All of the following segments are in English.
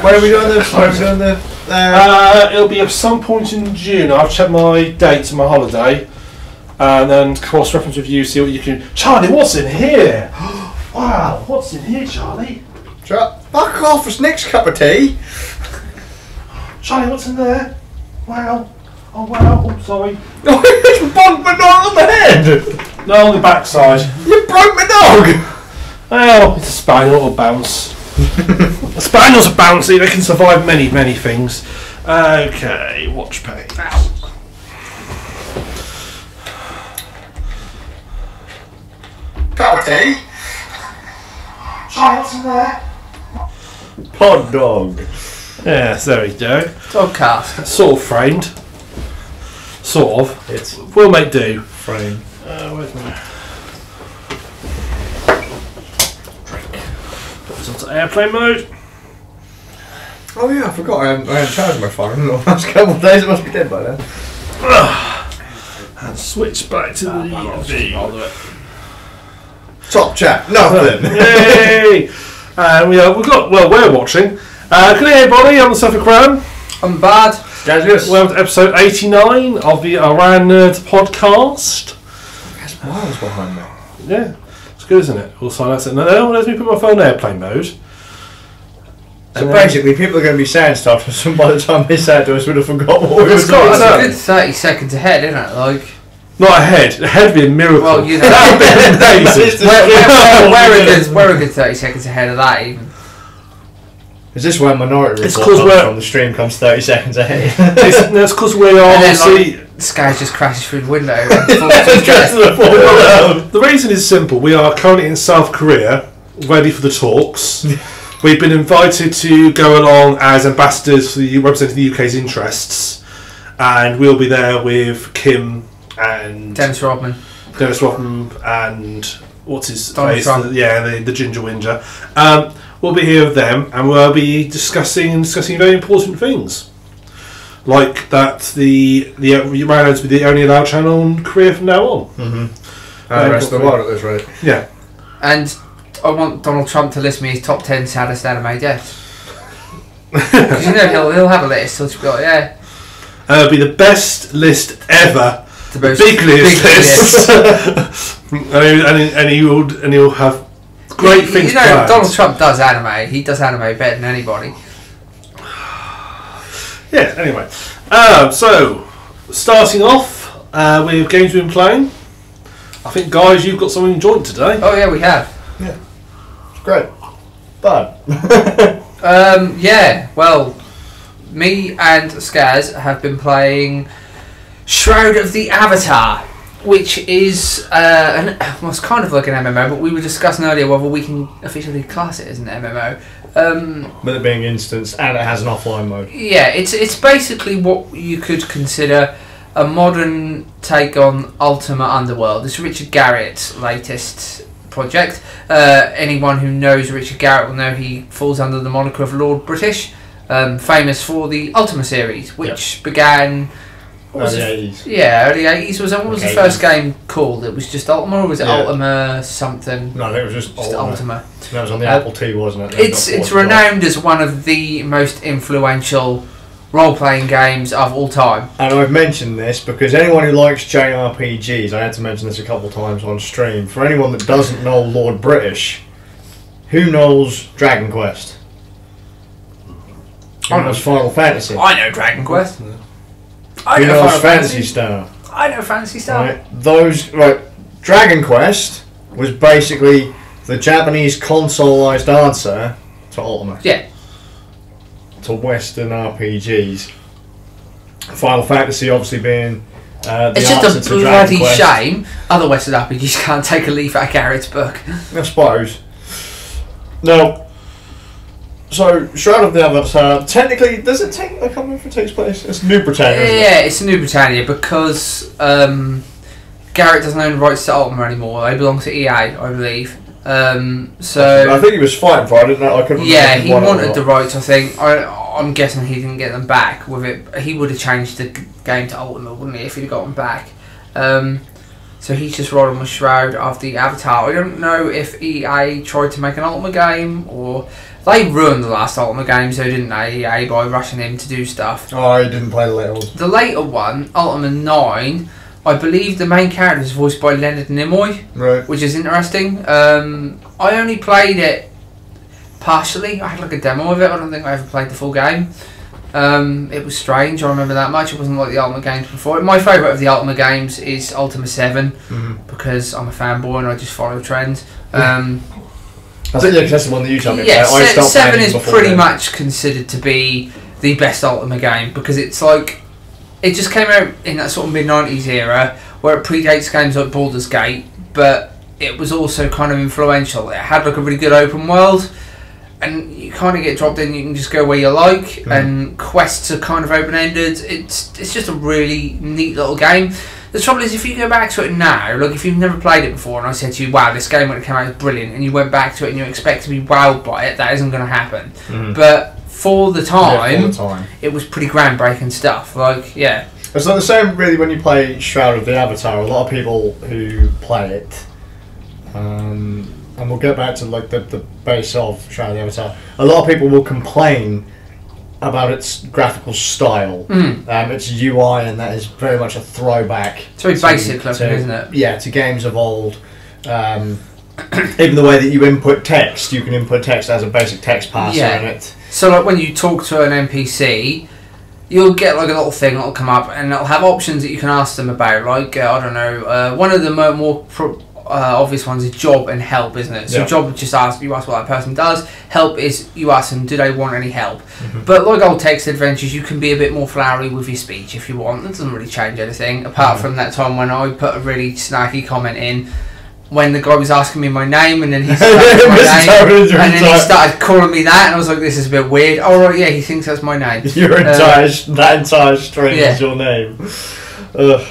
When are we doing this? It'll be at some point in June. I've checked my dates of my holiday, and then cross-reference with you, see what you can. Charlie, what's in here? Wow, what's in here, Charlie? Fuck off! It's Nick's cup of tea. Charlie, what's in there? Wow. Oh wow. Oh, sorry. No, you bumped my dog on the head. No, on the backside. You broke my dog. Well, it's a spaniel. It'll bounce. Spaniels are bouncy. They can survive many, many things. Okay, watch page. Cup of tea. Charlie, what's in there? Pod dog. Yes, there we go. Dogcast. Sort of framed. Sort of. It's We'll make do. frame. Where's my drink? Put this onto airplane mode. Oh yeah, I forgot. I hadn't charged my phone. The last couple of days, it must be dead by then. And switch back to the I'll do it. Top chat. Nothing. Yay! And we're watching. Good day, everybody. I'm TheSuffolkRam. I'm Bard. Skazz. Welcome to episode 89 of the Iran Nerds podcast. That's miles behind me. Yeah, it's good, isn't it? We'll sign that. Now, let me put my phone in airplane mode. So basically, people are going to be saying stuff, and by the time they say it to us, we'd have forgot what we were It's talking got about. a good 30 seconds ahead, isn't it? Like, Not ahead. Ahead would be a miracle. well, you know, That would be amazing. we're a good 30 seconds ahead of that, even. Is this where Minority It's Report 'cause we're- from the stream comes 30 seconds ahead? That's because we are And then, obviously. Skazz just crashes through the window. And Let's falls to get his death. to the point. The reason is simple. We are currently in South Korea, ready for the talks. We've been invited to go along as ambassadors for representing the UK's interests, and we'll be there with Kim and Dennis Rodman. and what's his Donald face? Trump. The Ginger Whinger. We'll be here with them, and we'll be discussing very important things, like that the Iran will be the only allowed channel in Korea from now on. And the rest of the world at this rate. Yeah. And I want Donald Trump to list me his top 10 saddest anime deaths. Because you know he'll have a list. He'll just be like, yeah. It'll be the best list ever. The most Big list. list. and he'll have great things You know, planned. Donald Trump does anime. He does anime better than anybody. Yeah, anyway. So, starting off with games we've been playing. I think, guys, you've got something joint today. Oh yeah, we have. Yeah. It's great. But. Yeah, well, me and Skazz have been playing Shroud of the Avatar, which is well, it's kind of like an MMO, but we were discussing earlier whether we can officially class it as an MMO. With it being instanced and it has an offline mode. Yeah, it's basically what you could consider a modern take on Ultima Underworld. It's Richard Garriott's latest project. Anyone who knows Richard Garriott will know he falls under the moniker of Lord British, famous for the Ultima series, which began... Early 80s. Yeah, early 80s. What was the first game called? It was just Ultima, or was it Ultima something? No, I think it was just Ultima. That was on the Apple II, wasn't it? It's renowned as one of the most influential role-playing games of all time. And I've mentioned this because anyone who likes JRPGs, I had to mention this a couple of times on stream, for anyone that doesn't know Lord British, who knows Dragon Quest? Who knows Final Fantasy? I know Dragon Quest. Who I know knows Final Fantasy Star? I know Fantasy Star. Right, Dragon Quest was basically the Japanese consoleized answer to Ultima. Yeah. To Western RPGs. Final Fantasy obviously being the It's answer just a to Dragon bloody Quest. shame other Western RPGs can't take a leaf out of Garrett's book. I suppose. No. So, Shroud of the Avatar, technically, does it take, I can't remember if it takes place, it's New Britannia, isn't it? Yeah, it's New Britannia because Garrett doesn't own the rights to Ultima anymore. They belong to EA, I believe. So I think he was fighting for it, I didn't know, I couldn't remember yeah, if he won or wanted not. the rights. I think. I'm guessing he didn't get them back with it. He would have changed the game to Ultima, wouldn't he, if he'd got them back? So he's just rolling with Shroud of the Avatar. I don't know if EA tried to make an Ultima game or They ruined the last Ultima games, though, didn't they? EA, by rushing him to do stuff. Oh, I didn't play the later ones. The later one, Ultima 9, I believe the main character is voiced by Leonard Nimoy, Right. which is interesting. I only played it partially. I had like a demo of it. I don't think I ever played the full game. It was strange. I remember that much. It wasn't like the Ultima games before. My favourite of the Ultima games is Ultima 7 because I'm a fanboy and I just follow trends. That's the one that you told me Yeah, about. I stopped 7 playing is before pretty then. much considered to be the best Ultima game because it's like it just came out in that sort of mid-90s era where it predates games like Baldur's Gate, but it was also kind of influential. It had like a really good open world, and you kind of get dropped in. You can just go where you like, and quests are kind of open-ended. It's just a really neat little game. The trouble is, if you go back to it now, like if you've never played it before, and I said to you, "Wow, this game when it came out is brilliant," and you went back to it and you expect to be wowed by it, that isn't going to happen. But for the time, it was pretty groundbreaking stuff. Like, yeah. It's like the same really when you play Shroud of the Avatar. A lot of people who play it, and we'll get back to like the base of Shroud of the Avatar. A lot of people will complain about its graphical style, its UI, and that is very much a throwback. It's very basic looking, isn't it? Yeah, to games of old. Even the way that you input text, you can input text as a basic text parser in it. So like when you talk to an NPC, you'll get like a little thing that'll come up and it'll have options that you can ask them about. Like, I don't know, one of the more obvious ones is job and help, isn't it? So job just you ask what that person does. Help is you ask them, do they want any help? But like old text adventures, you can be a bit more flowery with your speech if you want. It doesn't really change anything, apart from that time when I put a really snarky comment in when the guy was asking me my name, and then he started my name, and then he started calling me that, and I was like, this is a bit weird. Oh right, yeah, he thinks that's my name. That entire string is your name. Ugh.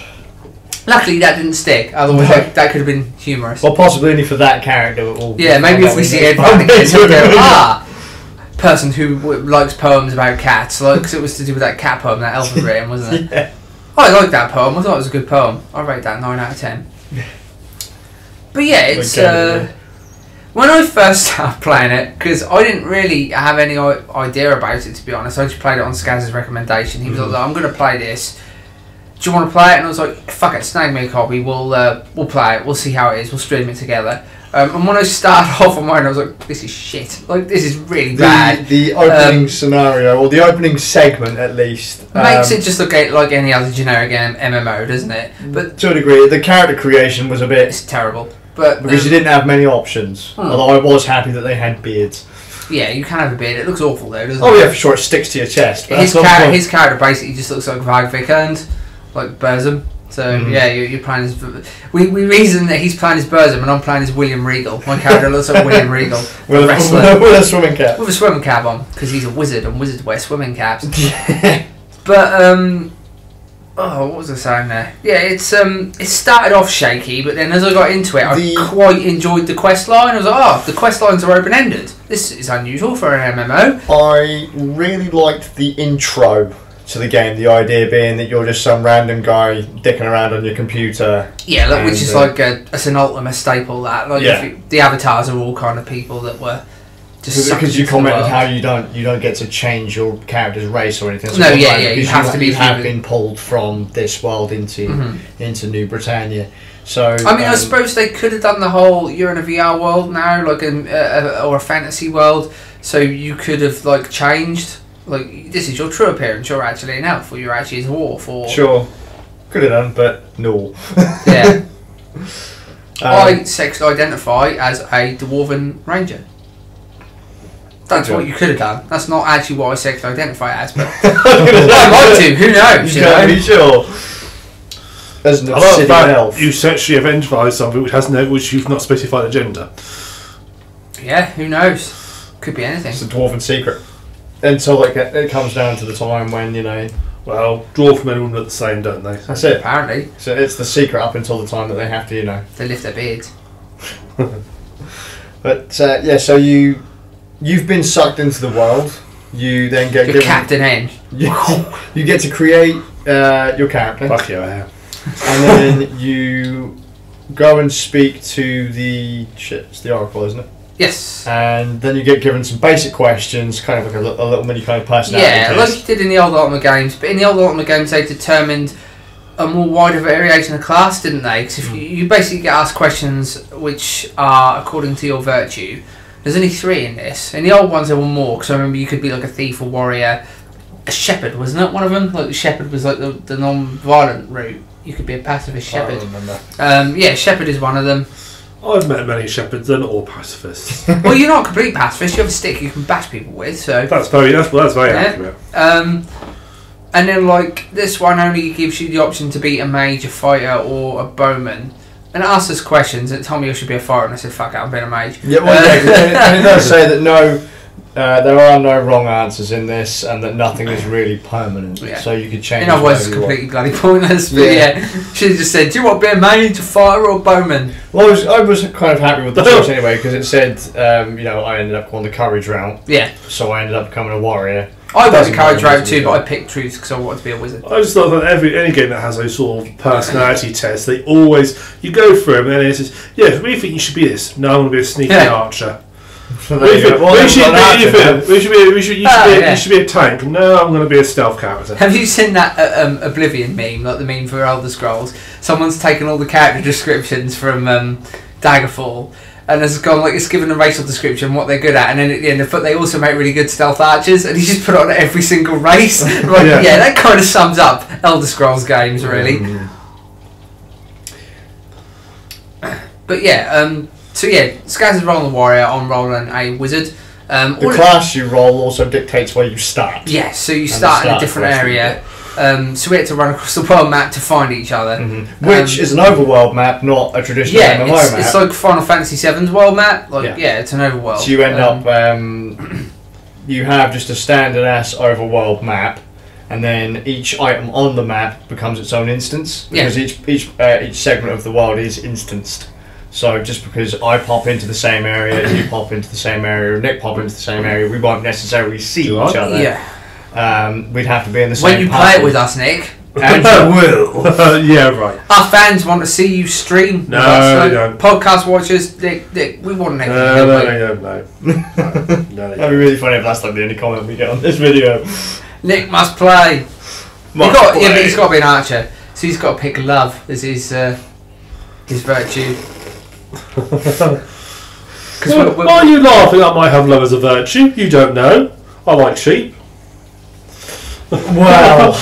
Luckily that didn't stick, otherwise that could have been humorous. Well, possibly only for that character. Yeah, maybe if we see Ed Van again, he'll go, person who likes poems about cats, like, because it was to do with that cat poem that Elf had written, wasn't it? Yeah. I liked that poem, I thought it was a good poem. I rate that 9 out of 10. But yeah, it's when I first started playing it, because I didn't really have any idea about it, to be honest. I just played it on Skazz's recommendation. He was like, I'm going to play this. Do you want to play it? And I was like, fuck it, snag me a copy. We'll play it. We'll see how it is. We'll stream it together. And when I started off on mine, I was like, this is shit. Like, this is really bad. The opening scenario, or the opening segment at least, makes it just look like any other generic MMO, doesn't it? But to a degree, the character creation was a bit... It's terrible. But because you didn't have many options. Although I was happy that they had beards. Yeah, you can have a beard. It looks awful though, doesn't it? Oh yeah, for sure. It sticks to your chest. His character basically just looks like Varg Vikernes, like Burzum. So yeah, you're playing as... We reason that he's playing as Burzum and I'm playing as William Regal. My character looks like William Regal. with a swimming cap. With a swimming cap on, because he's a wizard and wizards wear swimming caps. But, oh, what was I saying there? Yeah, it started off shaky, but then as I got into it, I quite enjoyed the quest line. I was like, oh, the quest lines are open-ended. This is unusual for an MMO. I really liked the intro to the game, the idea being that you're just some random guy dicking around on your computer. Yeah, look, which is like it's an Ultima staple. That the avatars are all kind of people that were just because you commented how you don't get to change your character's race or anything. So no, you have to be. You have been pulled from this world into New Britannia. So I mean, I suppose they could have done the whole you're in a VR world now, like or a fantasy world. So you could have like changed. Like, this is your true appearance, you're actually an elf, or you're actually a dwarf, or... Sure. Could have done, but no. Yeah. I sexually identify as a dwarven ranger. That's what you could have done. That's not actually what I sexually identify as, but... I might do, who knows, you know? Be sure. As an obsidian elf. You sexually identify something which you've not specified a gender. Yeah, who knows? Could be anything. It's a dwarven secret. Until it comes down to the time when, you know... Well, dwarf men and women are the same, don't they? That's it. Apparently. So it's the secret up until the time that they have to, you know... They lift their beards. But, yeah, so you've been sucked into the world. You then get given... Captain N. You get to create your character. Fuck yeah, I am. And then you go and speak to the... Shit, it's the Oracle, isn't it? Yes. And then you get given some basic questions, kind of like a little mini kind of personality Yeah, test. like you did in the old Ultima games. But in the old Ultima games, they determined a more wider variation of class, didn't they? Because if you basically get asked questions which are according to your virtue. There's only 3 in this. In the old ones, there were more. Because I remember you could be like a thief, a warrior, a shepherd, wasn't it? One of them. Like the shepherd was like the non-violent route. You could be a pacifist shepherd. I remember. Yeah, shepherd is one of them. I've met many shepherds. They're not all pacifists. Well, you're not a complete pacifist. You have a stick you can bash people with. So That's very accurate. and then like this one only gives you the option to be a mage, a fighter, or a bowman. And it asks us questions. It told me I should be a fighter, and I said, "Fuck it, I'm being a mage." Yeah, well, and it does say that there are no wrong answers in this, and that nothing is really permanent. Yeah. So you could change. In other words, it's whatever you completely bloody pointless. But yeah, should have just said, "Do you want to be a mage, a fighter, or a bowman?" Well, I was kind of happy with the choice anyway, because it said, I ended up going the courage route. Yeah. So I ended up becoming a warrior. I went the Doesn't courage matter, route too, doesn't but it? I picked truth because I wanted to be a wizard. I just thought that any game that has those sort of personality tests, they always, you go through them and then it says, yeah, we think you should be this. No, I want to be a sneaky archer. So there you go. Well, You should be a tank. No, I'm going to be a stealth character. Have you seen that Oblivion meme, like the meme for Elder Scrolls? Someone's taken all the character descriptions from Daggerfall, and has gone like it's given a racial description what they're good at, and then at the end they also make really good stealth archers, and you just put it on every single race. Like, yeah, that kind of sums up Elder Scrolls games, really. But yeah, so yeah, Skazz is rolling a warrior, I'm rolling a wizard. The class you roll also dictates where you start. Yeah, so you start in a different area. So we had to run across the world map to find each other. Which is an overworld map, not a traditional MMO map. It's like Final Fantasy VII's world map. Like, it's an overworld. So you end up, you have just a standard ass overworld map, and then each item on the map becomes its own instance, because each segment of the world is instanced. So just because I pop into the same area, you pop into the same area, or Nick pop into the same area, we won't necessarily see each other. Yeah. We'd have to be in the same when you play it with us, Nick. And you will. Yeah, right. Our fans want to see you stream. No, with us, they don't. Podcast watchers, Nick, we want Nick. No. That'd be really funny if that's like the only comment we get on this video. Nick must play. But he's got to be an archer, so he's got to pick love as his virtue. Why are you laughing? I might have love as a virtue. You don't know. I like sheep. Well,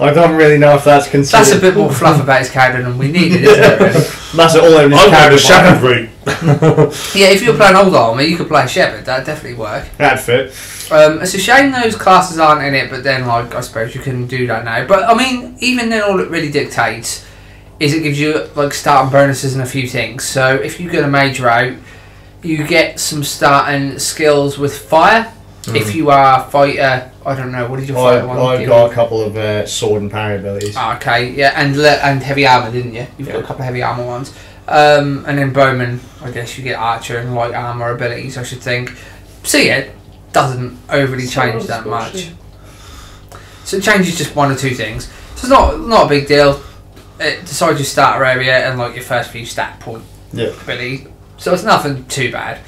I don't really know if that's considered. That's a bit more fluff about his character than we needed, isn't it? Really? That's all over his I'm character. the shepherd route. Yeah, if you're playing Old Army, you could play a shepherd. That'd definitely work. That'd fit. It's a shame those classes aren't in it, but then, like, I suppose you can do that now. But I mean, even then, all it really dictates is it gives you like starting bonuses and a few things. So if you go the mage route, you get some starting skills with fire. If you are a fighter, I don't know, what did your fighter one I've give got you? a couple of sword and parry abilities. Oh, okay, yeah, and heavy armour, didn't you? You've got a couple of heavy armour ones. And then bowman, I guess you get archer and light armour abilities, I should think. So yeah, it doesn't overly change that much. So it changes just one or two things. So it's not a big deal. It decides your starter area and like your first few stat point ability. So it's nothing too bad.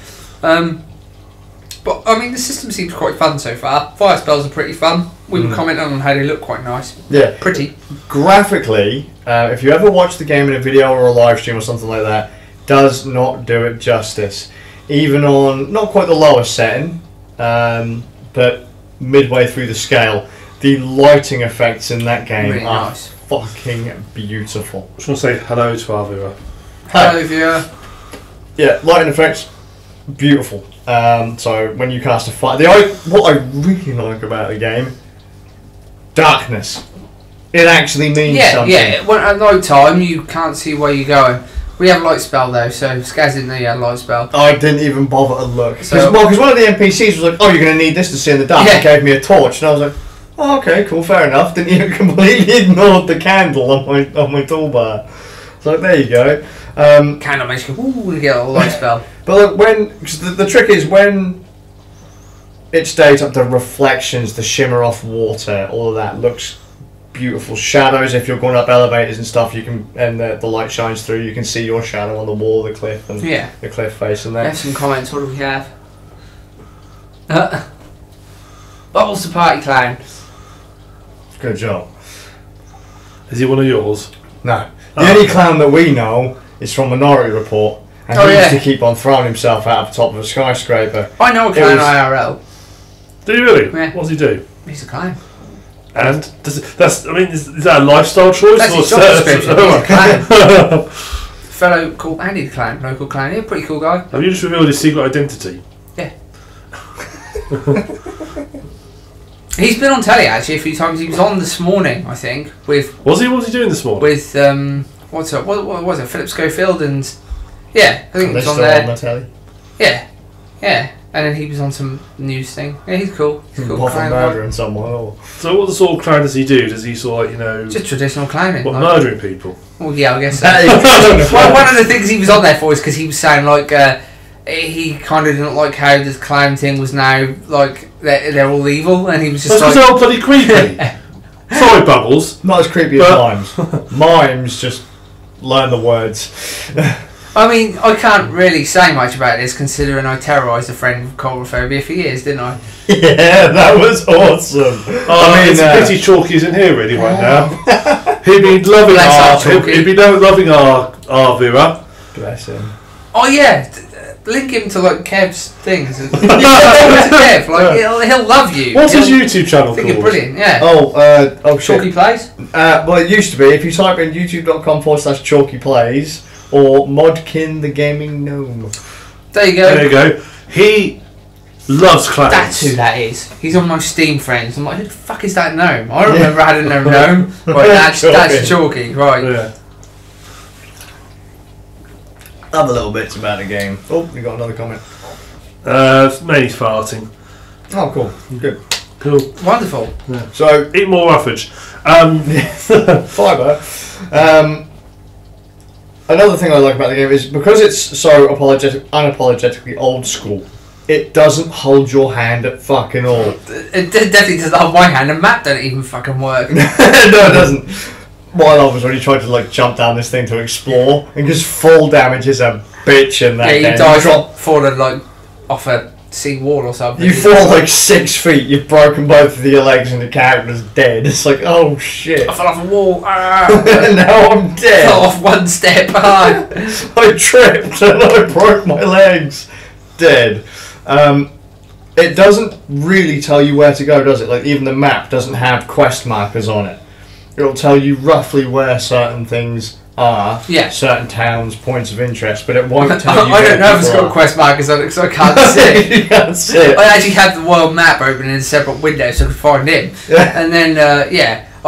But I mean, the system seems quite fun so far. Fire spells are pretty fun. We were commenting on how they look quite nice. Yeah. Pretty. Graphically, if you ever watch the game in a video or a live stream or something like that, does not do it justice. Even on not quite the lowest setting, but midway through the scale, the lighting effects in that game Really are nice. fucking beautiful. I just want to say hello to our viewer. Hello, viewer. Yeah, lighting effects, beautiful. So when you cast a fire, what I really like about the game, darkness. It actually means something. Yeah. When at night time, you can't see where you're going. We have light spell though, so Skazz didn't know you had light spell. I didn't even bother to look. So- Because one of the NPCs was like, "Oh, you're going to need this to see in the dark." Yeah. He gave me a torch, and I was like, "Oh, okay, cool, fair enough." Didn't even completely ignored the candle on my toolbar. So there you go. Candle makes you go, ooh, to get a light spell. But look, cause the trick is when it stays up, the reflections, the shimmer off water, all of that looks beautiful shadows. If you're going up elevators and stuff, you can, and the light shines through, you can see your shadow on the wall of the cliff and the cliff face. And We have some comments. What do we have? Bubbles the party clown. Good job. Is he one of yours? No. The only clown that we know is from Minority Report, and he used to keep on throwing himself out of the top of a skyscraper. I know a clown IRL. Do you really? Yeah. What does he do? He's a clown. And is that a lifestyle choice? That's his job description. He's a clown. Fellow called Andy the Clown, local clown. He's a pretty cool guy. Have you just revealed his secret identity? Yeah. He's been on telly actually a few times. He was on this morning, I think, with. Was he? What was he doing this morning? With what was it? Philip Schofield and I think he was on there. On the telly? Yeah. And then he was on some news thing. Yeah, he's cool. He's cool. Often murdering someone. Or... So what sort of clown does he do? Does he sort of, just traditional clowning? What, murdering people? Well, yeah, I guess so. Well, one of the things he was on there for is because he was saying like he kind of didn't like how this clown thing was now like they're all evil, and he was just that's like, all bloody creepy. Sorry, Bubbles. Not as creepy as mimes. Mimes just learn the words. I mean, I can't really say much about this considering I terrorised a friend with coulrophobia for years, didn't I? Yeah, that was awesome. I mean, it's a pity Chalky's in here really right now. He'd be loving our viewer. Bless him. Oh yeah, link him to like Kev's things. Kev, like he'll love you. What's his YouTube channel called? called? Brilliant, yeah. Chalky Plays. Well, it used to be. If you type in youtube.com/Chalky Plays or Modkin the Gaming Gnome. There you go. There you go. He loves clowns. That's who that is. He's on my Steam friends. I'm like, who the fuck is that gnome? I remember I had a gnome. Right, that's Chalky, right. Yeah. Other little bits about the game. Oh, we got another comment. Mainly farting. Oh, cool. Good. Cool. Wonderful. Yeah. So, eat more roughage. Fibre. Another thing I like about the game is because it's so unapologetically old school, it doesn't hold your hand at fucking all. It definitely doesn't hold my hand. The map don't even fucking work. No, it doesn't. What I love was when you tried to like jump down this thing to explore and just fall damage is a bitch in that game. Yeah, you die falling like off a sea wall or something. You fall like 6 feet, you've broken both of your legs and the character's dead. It's like, oh shit. I fell off a wall. Now I'm dead. Fell off one step. I tripped and I broke my legs. Dead. It doesn't really tell you where to go, does it? Like even the map doesn't have quest markers on it. It'll tell you roughly where certain things are, certain towns, points of interest, but it won't tell you. I don't know if it's got quest markers on it because I can't see it. You can't see it. I actually had the world map open in a separate window so I could find him. And then,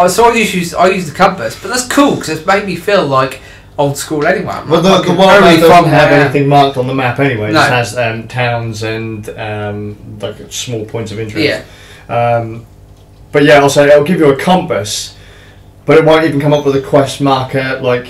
so I used the compass, but that's cool because it's made me feel like old school anyway. Well, the world map doesn't have anything marked on the map anyway. It just has towns and like small points of interest. Yeah. But yeah, also it'll give you a compass. But it won't even come up with a quest marker, like,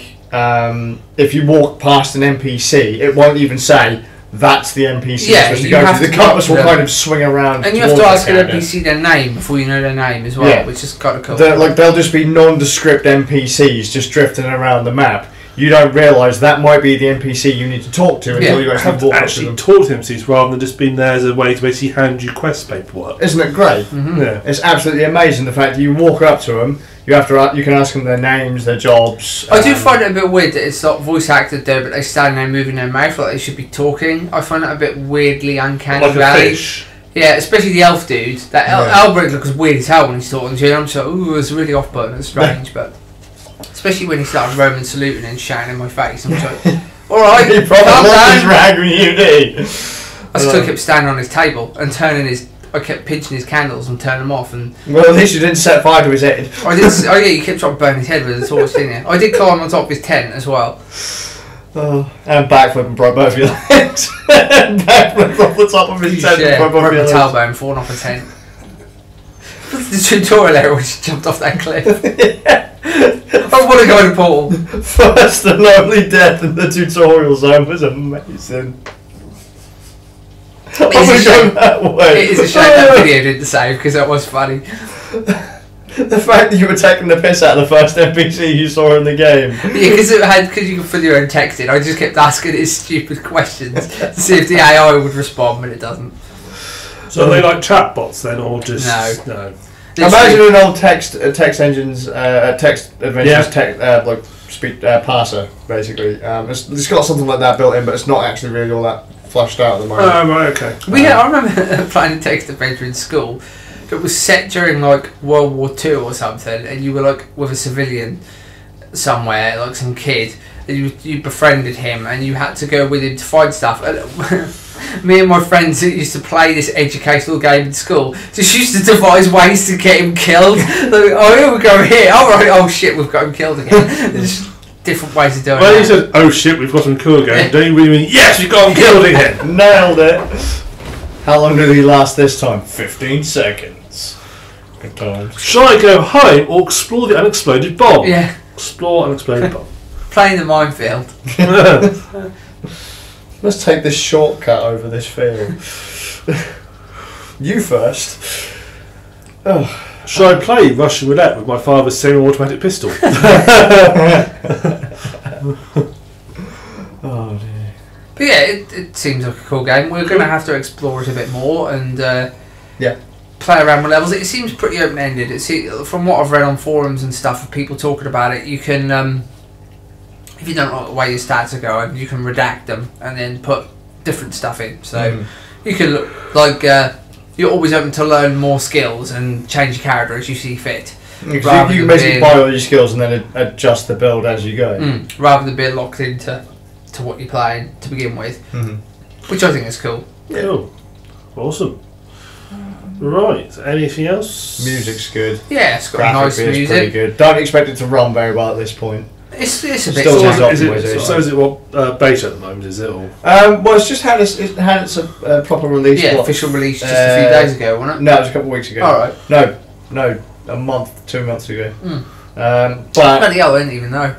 if you walk past an NPC, it won't even say, that's the NPC you're supposed to go to. The compass will kind of swing around. And you have to ask an NPC their name before you know their name as well, which is kind of cool. They'll just be nondescript NPCs just drifting around the map. You don't realise that might be the NPC you need to talk to until you actually walk up to them. Talk to NPCs rather than just being there as a way to basically hand you quest paperwork. Isn't it great? Mm-hmm. Yeah. It's absolutely amazing the fact that you walk up to them. You can ask them their names, their jobs. I do find it a bit weird that it's not voice acted there, but they stand there moving their mouth like they should be talking. I find that a bit weirdly uncanny. Like a fish. Yeah, especially the elf dude. That Albrecht looks weird as hell when he's talking to you. I'm so, ooh, it's really off-putting. It's strange, but especially when he started Roman saluting and shouting in my face. I'm like, alright, he probably loves his rag when you do. I still kept standing on his table and I kept pinching his candles and turning them off. And well, at least you didn't set fire to his head. You kept trying to burn his head with the torch, didn't you? I did climb on top of his tent as well. And backflip and broke both your legs. And backflip off the top of his tent and broke both your legs. Tailbone falling off a tent. The tutorial area when she jumped off that cliff. I want to go in a pool. First and only death in the tutorial zone was amazing. It is a shame that video didn't save because that was funny. The fact that you were taking the piss out of the first NPC you saw in the game. Yeah, because you can fill your own text in. I just kept asking it stupid questions to see if the AI would respond, but it doesn't. So are they like chatbots then, or just no? Imagine an old text engines, text adventures, like speech parser, basically. It's got something like that built in, but it's not actually really all that flushed out at the moment. Oh, right, okay. I remember playing a text adventure in school. It was set during like World War II or something, and you were like with a civilian somewhere, like some kid, and you befriended him, and you had to go with him to find stuff. And me and my friends that used to play this educational game in school just used to devise ways to get him killed. Like, oh, here we go here. All right. Oh shit, we've got him killed again. There's different ways of doing it. Well, you said, "Oh shit, we've got him killed again." Don't you really mean, "Yes, we've got him killed again"? Nailed it. How long did he last this time? 15 seconds. Good times. Shall I go home or explore the unexploded bomb? Yeah. Explore unexploded bomb. Playing the minefield. Let's take this shortcut over this field. You first. Oh. Shall I play Russian roulette with my father's semi-automatic pistol? Oh dear. But yeah, it seems like a cool game. We're going to have to explore it a bit more and play around with levels. It seems pretty open-ended. From what I've read on forums and stuff of people talking about it, you can, if you don't like the way your stats are going, you can redact them and then put different stuff in. So you can look like you're always open to learn more skills and change your character as you see fit. You can basically buy all your skills and then adjust the build as you go. Rather than being locked into what you're playing to begin with, which I think is cool. Yeah. Cool. Awesome. Right, anything else? Music's good. Yeah, it's got nice music. Pretty good. Don't expect it to run very well at this point. It's a bit Still slow. So is it what beta at the moment? Is it all? Well, it's just had its proper release. Yeah, official release just a few days ago, wasn't it? No, it was a couple of weeks ago. All right. No, a month, 2 months ago. But bloody hell, I didn't even know.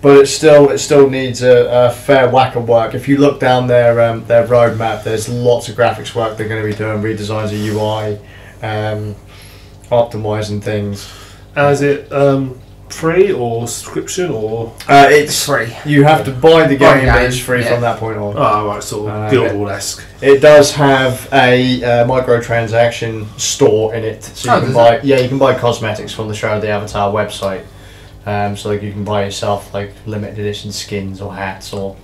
But it still needs a fair whack of work. If you look down their roadmap, there's lots of graphics work they're going to be doing, redesigns of UI, optimizing things. Is it free or subscription or? It's free. You have to buy the game, but it's free from that point on. Oh right, sort of Guild-esque. It does have a microtransaction store in it, so you can buy. Yeah, you can buy cosmetics from the Shroud of the Avatar website. So like you can buy yourself like limited edition skins or hats or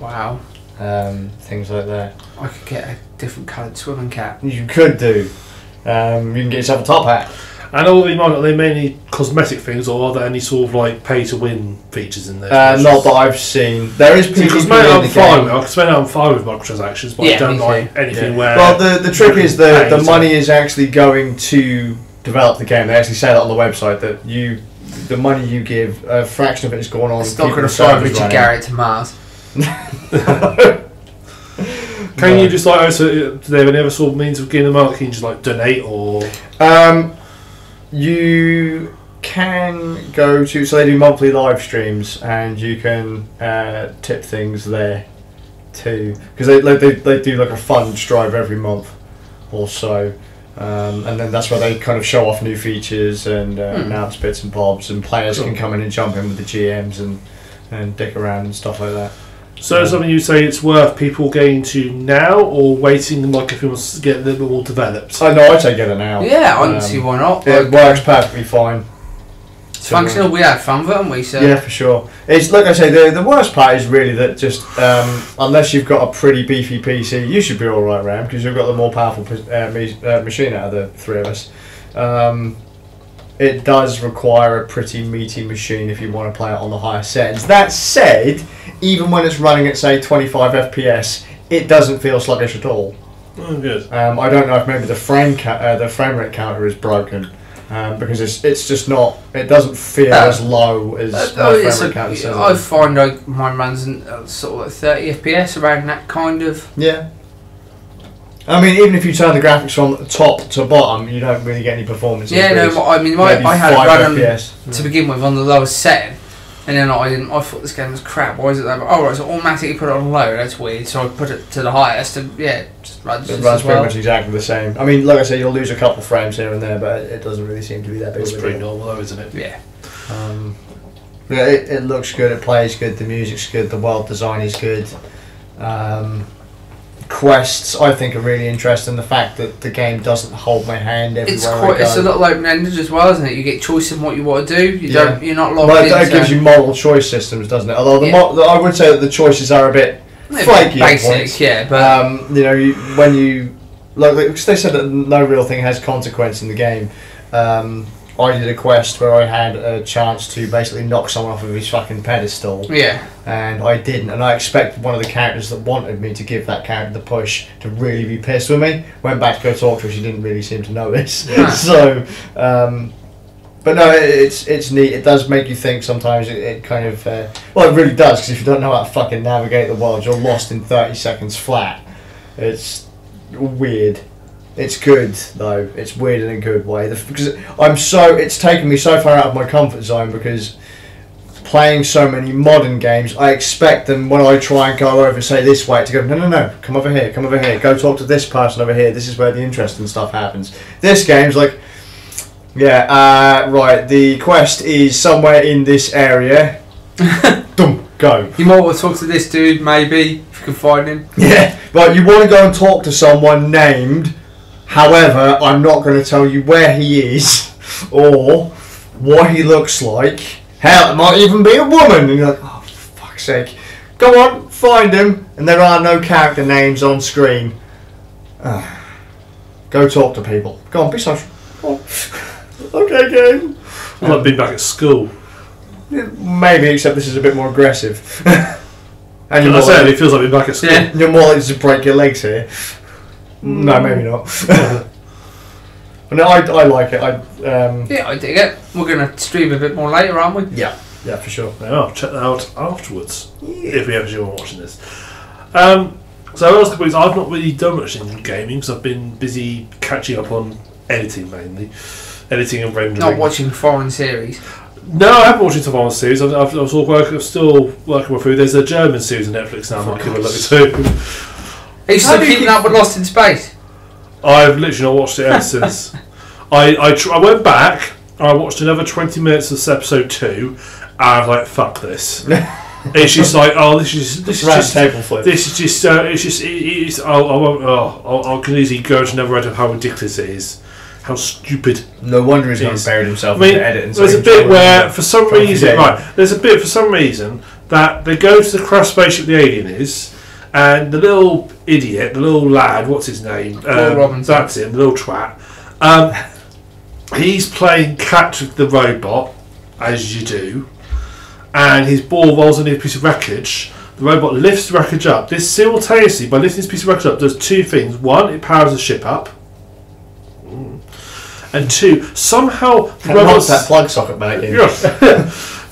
things like that. I could get a different coloured swimming cap. You could do. You can get yourself a top hat. And are they mainly cosmetic things, or are there any sort of like pay to win features in there? Not that I've seen. There is PvP because I'm fine with microtransactions, but I don't like anything where. Well, the trick is the money is actually going to develop the game. They actually say that on the website that the money you give, a fraction of it is going on. It's not going to fly Richard Garriott to Mars. Can you just like do they have any other sort of means of getting the money? Can you just like donate or? You can go to, so they do monthly live streams, and you can tip things there too, because they do like a funds drive every month or so, and then that's where they kind of show off new features and announce bits and bobs, and players can come in and jump in with the GMs and dick around and stuff like that. So something you say it's worth people getting to now, or waiting like if it wants to get a little bit more developed? I know, I'd say get it now. Yeah, I don't see why not. It works perfectly fine. It's functional. We had fun with it, haven't we? So yeah, for sure. It's like I say, the worst part is really that just unless you've got a pretty beefy PC, you should be all right, Ram, because you've got the more powerful machine out of the three of us. It does require a pretty meaty machine if you want to play it on the higher settings. That said, even when it's running at say 25 FPS, it doesn't feel sluggish at all. Oh, good. I don't know if maybe the frame rate counter is broken, because it's just not. It doesn't feel as low as my frame rate counter says. I find like mine runs in sort of like 30 FPS around that kind of. Yeah. I mean, even if you turn the graphics from top to bottom, you don't really get any performance. Yeah, increase. no, I mean, I had it running FPS. to begin with on the lowest setting, And then I thought this game was crap. Why is it that? Oh right, so automatically put it on low. That's weird. So I put it to the highest, and yeah, it just runs. It runs pretty much exactly the same. I mean, like I said, you'll lose a couple frames here and there, but it doesn't really seem to be that big. It's pretty normal, though, isn't it? Yeah. Yeah, it looks good. It plays good. The music's good. The world design is good. Quests, I think, are really interesting. The fact that the game doesn't hold my hand everywhere It's a little open-ended as well, isn't it? You get choice in what you want to do. You're not locked well, into... it gives you multiple choice systems, doesn't it? Although I would say that the choices are a bit flaky. Basic, yeah. But you know, when you because they said that no real thing has consequence in the game. I did a quest where I had a chance to basically knock someone off of his fucking pedestal. Yeah. And I didn't. And I expected one of the characters that wanted me to give that character the push to really be pissed with me. Went back to go talk to her, she didn't really seem to notice. Yeah. So, but no, it's neat. It does make you think sometimes. It kind of, well, it really does, because if you don't know how to fucking navigate the world, you're lost in 30 seconds flat. It's weird. It's good though. It's weird in a good way. Because it's taken me so far out of my comfort zone, because playing so many modern games, I expect them when I try and go over, say this way, to go no, come over here, go talk to this person over here. This is where the interesting stuff happens. This game's like, yeah, right. The quest is somewhere in this area. Dum, go. you might want to talk to this dude, maybe if you can find him. Yeah, right. You want to go and talk to someone named. However, I'm not going to tell you where he is or what he looks like. Hell, it might even be a woman. And you're like, oh, for fuck's sake. Go on, find him. And there are no character names on screen. Go talk to people. Go on, be social. Go on. Okay, game. It's like being back at school. Maybe, except this is a bit more aggressive. And I say it feels like being back at school. Yeah. You're more likely to break your legs here. No, maybe not. No, I like it. Yeah, I dig it. We're going to stream a bit more later, aren't we? Yeah, for sure. Yeah, I'll check that out afterwards, if we ever want watching this. So the last couple of weeks, I've not really done much in gaming, because I've been busy catching up on editing, mainly. Editing and rendering. Not watching foreign series. No, I haven't watched the foreign series. I'm still working through. There's a German series on Netflix now. I might give it a look too. Are you still keeping up with Lost in Space? I've literally not watched it ever since. I went back and I watched another 20 minutes of episode 2, and I was like, fuck this. It's just like, oh, this is just table flip. This is just I can easily go to another end of how ridiculous it is, how stupid. No wonder he's not buried himself in editing. There's a bit where, for some reason, that they go to the crash spaceship the alien is. And the little idiot, the little lad, what's his name? Robinson. That's him, the little twat. He's playing catch with the robot, as you do. And his ball rolls on a piece of wreckage. The robot lifts the wreckage up. This simultaneously, by lifting this piece of wreckage up, does two things. One, it powers the ship up. And two, somehow the robot's that plug socket back in.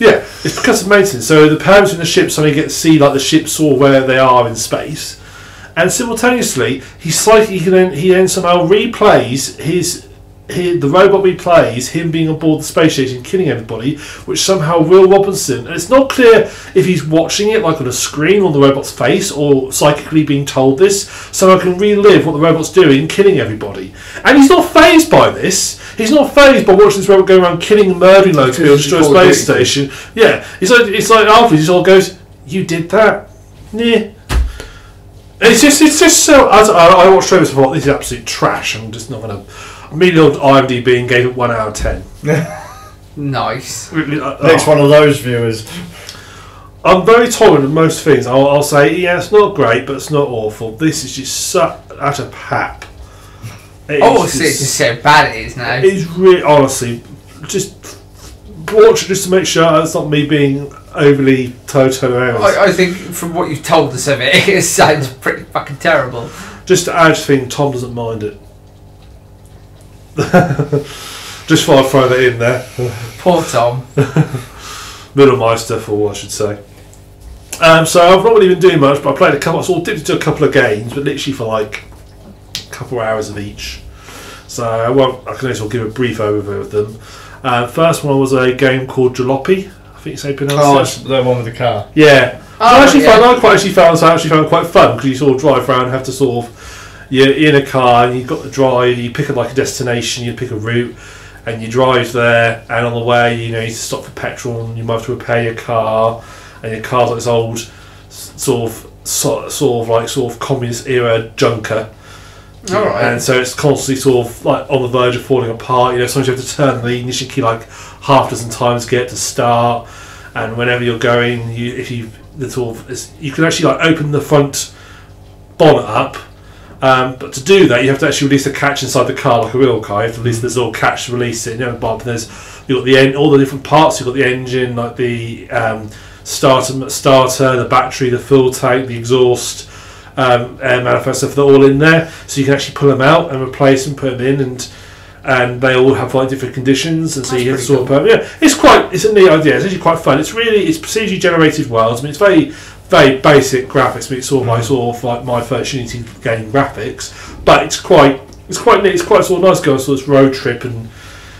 Yeah, it's because of maintenance. So the parents in the ship suddenly get to see like the ship saw where they are in space, and simultaneously he then somehow replays the robot replays him being aboard the space station killing everybody, which somehow Will Robinson, and it's not clear if he's watching it like on a screen on the robot's face or psychically being told this, somehow can relive what the robot's doing, killing everybody. And he's not fazed by this. He's not fazed by watching this robot go around killing and murdering loads of people, destroy a space station. Yeah, it's like afterwards he all goes, "You did that?" Yeah. It's just so. I watched trailers before. This is absolute trash. I'm just not gonna. Immediately on IMDb and gave it 1 out of 10. Nice. Next one of those viewers. I'm very tolerant of most things. I'll say, yeah, it's not great, but it's not awful. This is just such a pap. It's just so bad it is now. It's really, honestly, just watch it just to make sure it's not me being overly around. I think from what you've told us of it, it sounds pretty fucking terrible. Just to add to the thing, Tom doesn't mind it. Just thought I'd throw that in there. Poor Tom. Middlemeister, for all I should say. So I've not really been doing much, but I played I dipped into a couple of games, but literally for like a couple of hours of each. So I can also give a brief overview of them. First one was a game called Jalopy. I I think it's how you Oh, pronounce it's the one with the car. Yeah. Oh, I actually yeah. found quite fun because you sort of drive around and have to sort of, you're in a car and you've got to drive, you pick like a destination, you pick a route and you drive there, and on the way you need to stop for petrol and you might have to repair your car, and your car's like this old sort of communist era junker. Alright. And so it's constantly sort of like on the verge of falling apart. Sometimes you have to turn the ignition key like half a dozen times to get it to start. And whenever you're going, you can actually like open the front bonnet up. But to do that, you have to actually release a catch inside the car like a real car. You have to release this little catch to release it. You've got all the different parts. You've got the engine, like the starter, the battery, the fuel tank, the exhaust. Air manifold stuff, they're all in there, so you can actually pull them out and replace them, put them in, and they all have like different conditions, and so you have to sort of it's a neat idea. It's actually quite fun. It's procedurally generated worlds. I mean, it's very basic graphics. I mean, it's sort of like my first Unity game graphics, but it's quite neat. It's quite sort of nice going sort of road trip, and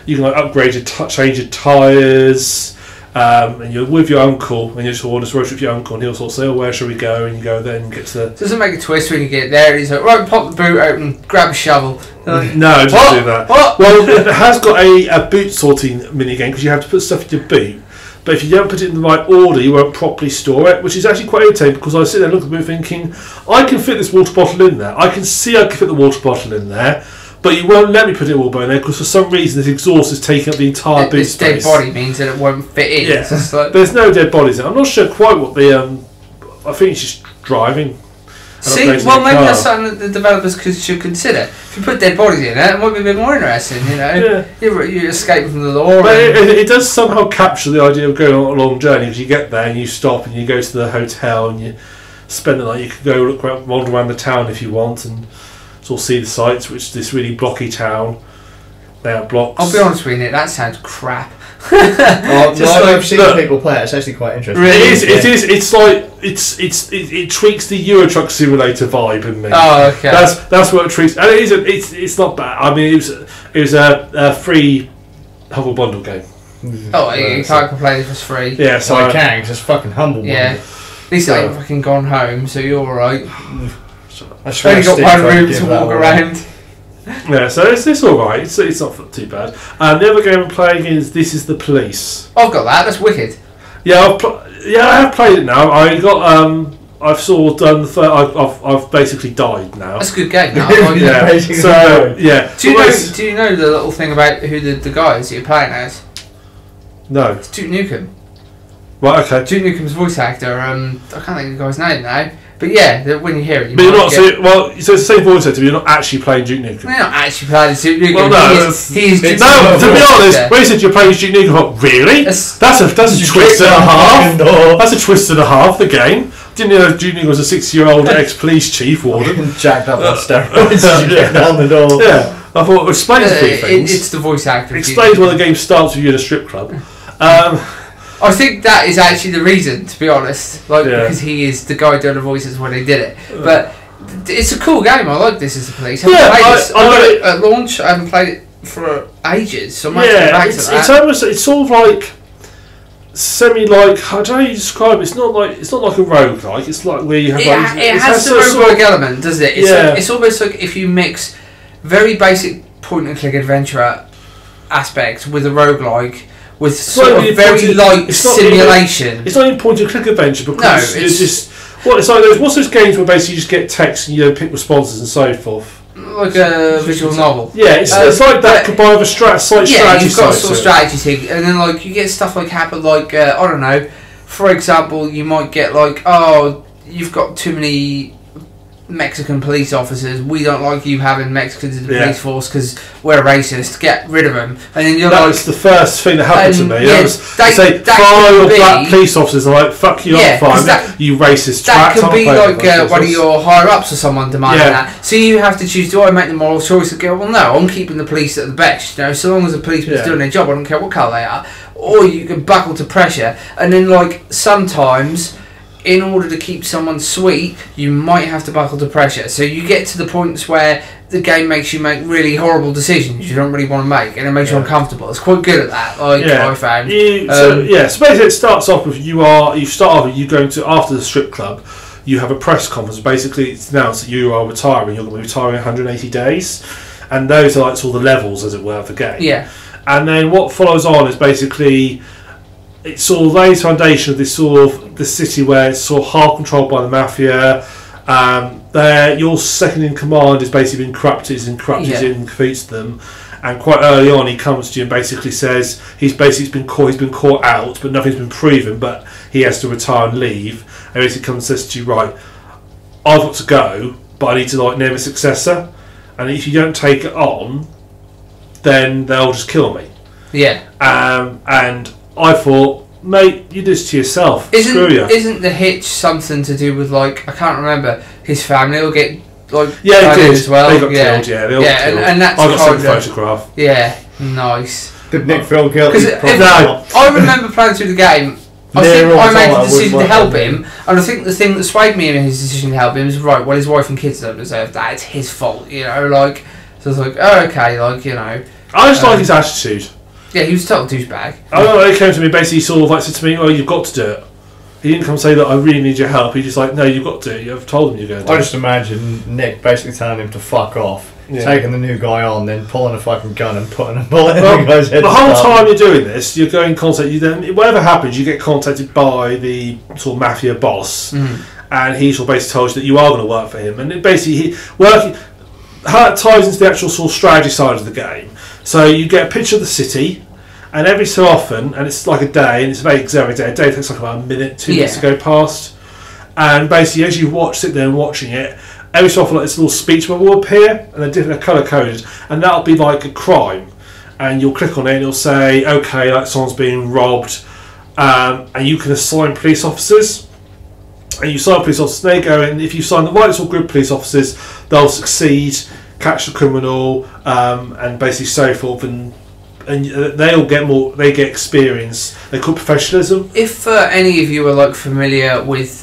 you can like upgrade change your tyres. And you're with your uncle, and you just want to road trip with your uncle, and he'll sort of say, "Oh, where shall we go?" And you go there and get to the. Doesn't make a twist when you get there. He's like, right, pop the boot open, grab a shovel. Like, no, just do that. What? Well, it has got a boot sorting mini game because you have to put stuff in your boot. But if you don't put it in the right order, you won't properly store it, which is actually quite irritating because I sit there and look at the boot thinking, I can fit this water bottle in there. I can see I can fit the water bottle in there. But you won't let me put it all in there because for some reason this exhaust is taking up the entire boot this space. dead body means that it won't fit in. Yeah, It's like, there's no dead bodies in it. I'm not sure quite what the. I think it's just driving. see, well, maybe that's something that the developers should consider. If you put dead bodies in it might be a bit more interesting. Yeah. You escape from the law. But it does somehow capture the idea of going on a long journey because you get there and you stop and you go to the hotel and you spend the night. You could go wander around the town if you want and. Or see the sights, which is this really blocky town. They have blocks. I'll be honest with you, Nick, that sounds crap. I've seen people play it. It's actually quite interesting. Really? It is. It's like it tweaks the Euro Truck Simulator vibe in me. Oh, okay. That's what it tweaks, and it is. It's not bad. I mean, it was a free Humble Bundle game. Oh, you can't complain if it's free. Yeah, so I can because it's fucking humble. Yeah. At least I ain't fucking gone home, so you're alright. I've only got one room to walk around. Yeah, so it's alright. It's not too bad. The other game I'm playing is This Is the Police. I've got that. That's wicked. Yeah, I have played it now. I've sort of done the third. I've basically died now. That's a good game. Now. Yeah. So yeah. Do you know the little thing about who the guy is that you're playing as? No. It's Duke Nukem. Right. Okay. Duke Nukem's voice actor. I can't think of the guy's name now. But yeah, when you hear it, but you're not. So it's the same voice actor, but you're not actually playing Duke Nukem. You're not actually playing Duke Nukem. Well, no, he's Duke no. To be honest, when you said you're playing Duke Nukem, I thought, really? That's a twist and a half. That's a twist and a half. The game. Didn't know Duke Nukem was a 6-year-old ex-police chief warden. Jacked up on steroids. Yeah. Down the door. Yeah, I thought it explains a few things. It's the voice actor. It explains why the game starts with you in a strip club. I think that is actually the reason, to be honest. Because he is the guy doing the voices when they did it. But it's a cool game. I like This Is the Police. I haven't played this. I got it at launch. I haven't played it for ages, so I might go back to that. It's sort of like semi-like. I don't know how you describe it. It's not like a roguelike. It's like where you have it has the roguelike element, doesn't it? It's almost like if you mix very basic point-and-click adventure aspects with a roguelike. With sort of very light simulation. It's not even point-and-click adventure because it's just it's like what's those games where basically you just get text and you pick responses and so forth. Like a visual novel. Yeah, it's like that combined with a strategy. Yeah, you've got a sort of strategy thing, and then you get stuff happen I don't know. For example, you might get you've got too many Mexican police officers. We don't like you having Mexicans in the police force because we're racist. Get rid of them. And then you're was the first thing that happened to me. Yeah, they say fire your black police officers. I'm like, fuck you, I'm fine. You racist. That could be one of your higher ups or someone demanding that. So you have to choose: do I make the moral choice of go? Well, no, I'm keeping the police at the best. So long as the policeman's doing their job, I don't care what colour they are. Or you can buckle to pressure, and then sometimes. In order to keep someone sweet, you might have to buckle to pressure. So you get to the points where the game makes you make really horrible decisions you don't really want to make, and it makes you uncomfortable. It's quite good at that. Like I found. So basically, it starts off with you start off with you going to after the strip club. You have a press conference. Basically, it's announced that you are retiring. You're going to be retiring in 180 days, and those are like sort of the levels, as it were, of the game. Yeah. And then what follows on is basically it sort of lays foundation of this sort of the city where it's sort of half controlled by the Mafia. Your second in command is basically been corrupted and defeats them, and quite early on he comes to you and basically says he's been caught out, but nothing's been proven, but he has to retire and leave, and basically comes and says to you, right, I've got to go, but I need to like name a successor, and if you don't take it on, then they'll just kill me. Yeah. And I thought, mate, you do this to yourself. Screw you. Isn't the hitch something to do with, like, I can't remember, his family will get, like, it did as well? They got killed, they all got killed. And that's I got sent a photograph. Yeah, nice. Did Nick feel guilty? Because I remember playing through the game, I think I made the decision to help him, and I think the thing that swayed me in his decision to help him is, right, well, his wife and kids don't deserve that, it's his fault, you know, like, so I was like, oh, okay, like, you know. I just like his attitude. Yeah, he was a total douchebag. I don't know, he came to me, basically sort of like said to me, oh, you've got to do it. He didn't come say that I really need your help. He just like, no, you've got to. You've told him you're going to do it. I just imagine Nick basically telling him to fuck off, taking the new guy on, then pulling a fucking gun and putting a bullet in the guy's head. The whole time you're doing this, you're going contact. You then, whatever happens, you get contacted by the sort of Mafia boss, and he sort of basically tells you that you are going to work for him, and it basically how it ties into the actual sort of strategy side of the game. So you get a picture of the city. And every so often, and it's like a day, and it's very every day. A day takes like about a minute, 2 minutes to go past. And basically, as you sit there and watching it, every so often, like this little speech bubble will appear, and they're colour coded, and that'll be like a crime. And you'll click on it, and it'll say, okay, like someone's being robbed, and you can assign police officers. And you assign police officers, they go, and if you assign the right sort of group of police officers, they'll succeed, catch the criminal, and basically so forth, and they'll get more. They get experience. They call it professionalism. If any of you are like familiar with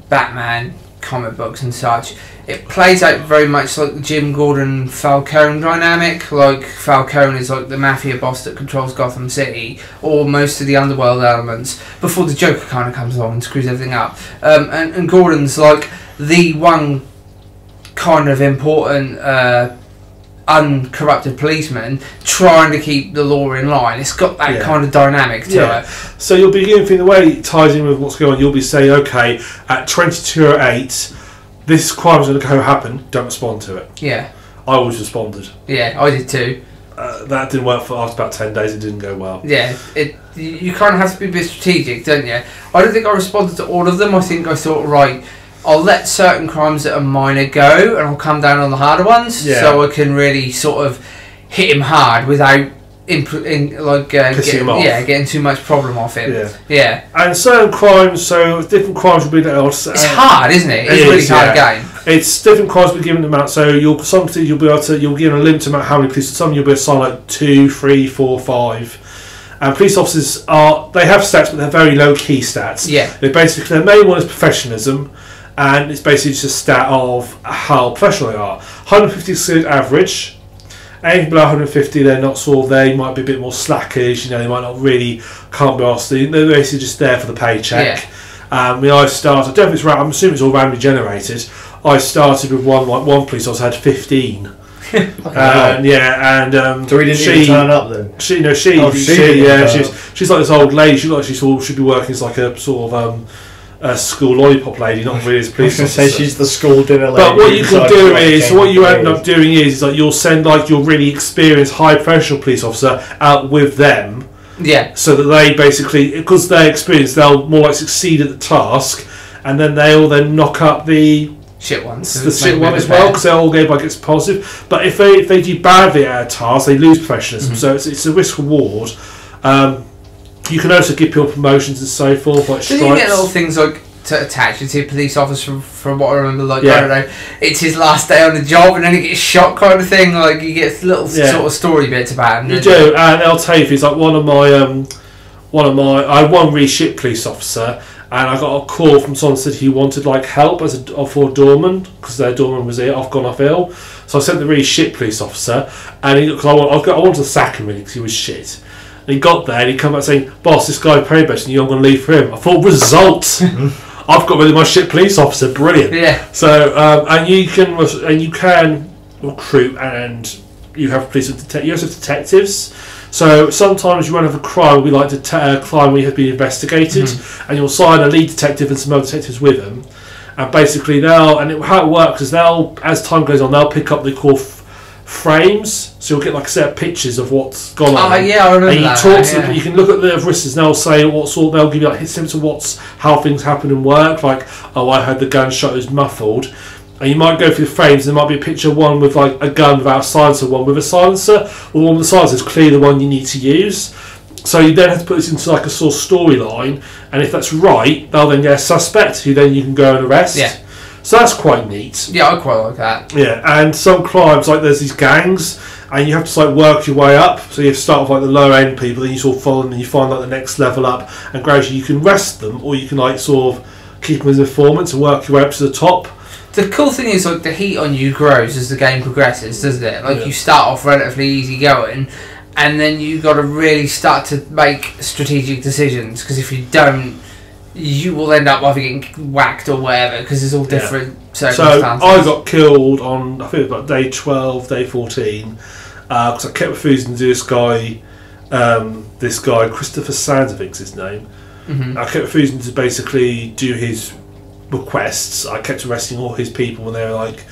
Batman comic books and such, it plays out very much like the Jim Gordon Falcone dynamic. Like Falcone is like the mafia boss that controls Gotham City, or most of the underworld elements, before the Joker kind of comes along and screws everything up. And Gordon's like the one kind of important uncorrupted policeman trying to keep the law in line. It's got that kind of dynamic to it. So you'll be beginning the way it ties in with what's going on. You'll be saying, okay, at 22:08, this crime's going to go happen. Don't respond to it. Yeah. I always responded. Yeah, I did too. That didn't work for after about 10 days. It didn't go well. Yeah, you kind of have to be a bit strategic, don't you? I don't think I responded to all of them. I think I thought, right, I'll let certain crimes that are minor go, and I'll come down on the harder ones, so I can really sort of hit him hard without getting too much problem off him. Yeah. And certain crimes, so different crimes will be that. It's hard, isn't it? It's a really hard game. It's different crimes will be given amount. So you'll be able to you'll give a limit amount how many police. Some you'll be assigned like 2, 3, 4, 5. And police officers they have stats, but they're very low key stats. Yeah. They basically their main one is professionalism. And it's basically just a stat of how professional they are. 150 is good average. Anything below 150, they're not sort of, they might be a bit more slackers, they might not really, can't be asked. They're basically just there for the paycheck. I started, I don't know if it's I'm assuming it's all randomly generated. I started with one police officer had 15. So he didn't even turn up then? She's like this old lady. She should be working as like a sort of a school lollipop lady, not really as a police officer. Say she's the school dinner lady. But what you can do is, what you end up doing is like you'll send like your really experienced, high professional police officer out with them. Yeah. So that they basically, because they're experienced, they'll more like succeed at the task, and then they'll then knock up the shit ones. The shit one as well, because they'll all go by gets positive. But if they do badly at a task, they lose professionalism. So it's a risk reward. You can also give people promotions and so forth, like stripes. Do you get little things like to attach you to a police officer from what I remember, like, I don't know, it's his last day on the job and then he gets shot kind of thing, like you get little sort of story bits about him. You do, and they'll tell you if he's like one of my I had one really shit police officer, and I got a call from someone said he wanted like help as for a doorman because their doorman was gone off ill. So I sent the really shit police officer, and because I wanted to sack him really because he was shit. And he got there and he come back saying, "Boss, this guy paid better, and you're going to leave for him." I thought, result. I've got rid of my shit police officer. Brilliant. Yeah. So and you can recruit, and you have police you also have detectives. So sometimes you won't have a crime. We like to crime where you have been investigated, and you'll sign a lead detective and some other detectives with them. And basically how it works is as time goes on, they'll pick up the call frames, so you'll get like a set of pictures of what's gone on. Oh yeah, I remember and you that. talk to them, you can look at the wrists and they'll say they'll give you like hints of how things happen and work. Like, oh, I heard the gunshot was muffled. And you might go through the frames, and there might be a picture of one with like a gun without a silencer, one with a silencer, or one with a silencer is clearly the one you need to use. So you then have to put this into like a sort of storyline, and if that's right, they'll then get a suspect who then you can go and arrest. Yeah. So that's quite neat. Yeah, I quite like that. Yeah, and some crimes, like there's these gangs, and you have to like work your way up. So you have to start with like the lower end people, then you sort of follow them, and you find like the next level up, and gradually you can arrest them, or you can like sort of keep them as informants and work your way up to the top. The cool thing is, like, the heat on you grows as the game progresses, doesn't it? Like, you start off relatively easy going, and then you got to really start to make strategic decisions, because if you don't, you will end up either getting whacked or whatever, because there's all different circumstances. So I got killed on, I think it was about day 12, day 14, because I kept refusing to do this guy, Christopher Sands, I think's his name. I kept refusing to basically do his requests. I kept arresting all his people when they were like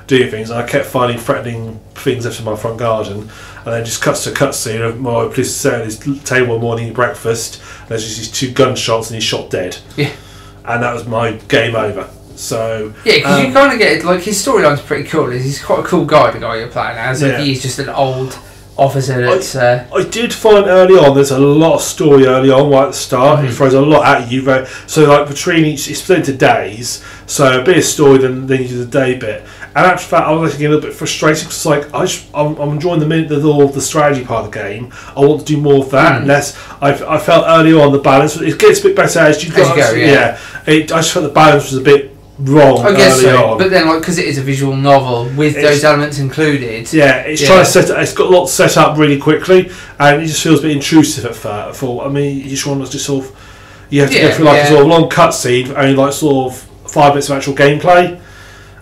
doing things, and I kept finding threatening things after my front garden, and then just cuts to a cutscene of my police sitting at his table one morning eating breakfast, and there's just these 2 gunshots and he's shot dead. Yeah. And that was my game over. So yeah, because you kind of get like his storyline's pretty cool. He's quite a cool guy, the guy you're playing as. Like, he's just an old officer that's I did find early on there's a lot of story early on right at the start. It throws a lot at you, so like between each, it's split into days, so a bit of story then you do the day bit. And after that I was getting a little bit frustrated because like I'm enjoying the strategy part of the game. I want to do more of that, and less. I felt early on the balance, it gets a bit better as you go. I just felt the balance was a bit wrong. I guess so, but then like because it is a visual novel with those elements included. Yeah, it's trying to set. It's got a lot set up really quickly, and it just feels a bit intrusive at first. I mean, you just want to just sort of you have to go through like a sort of long cutscene, only like sort of 5 minutes of actual gameplay.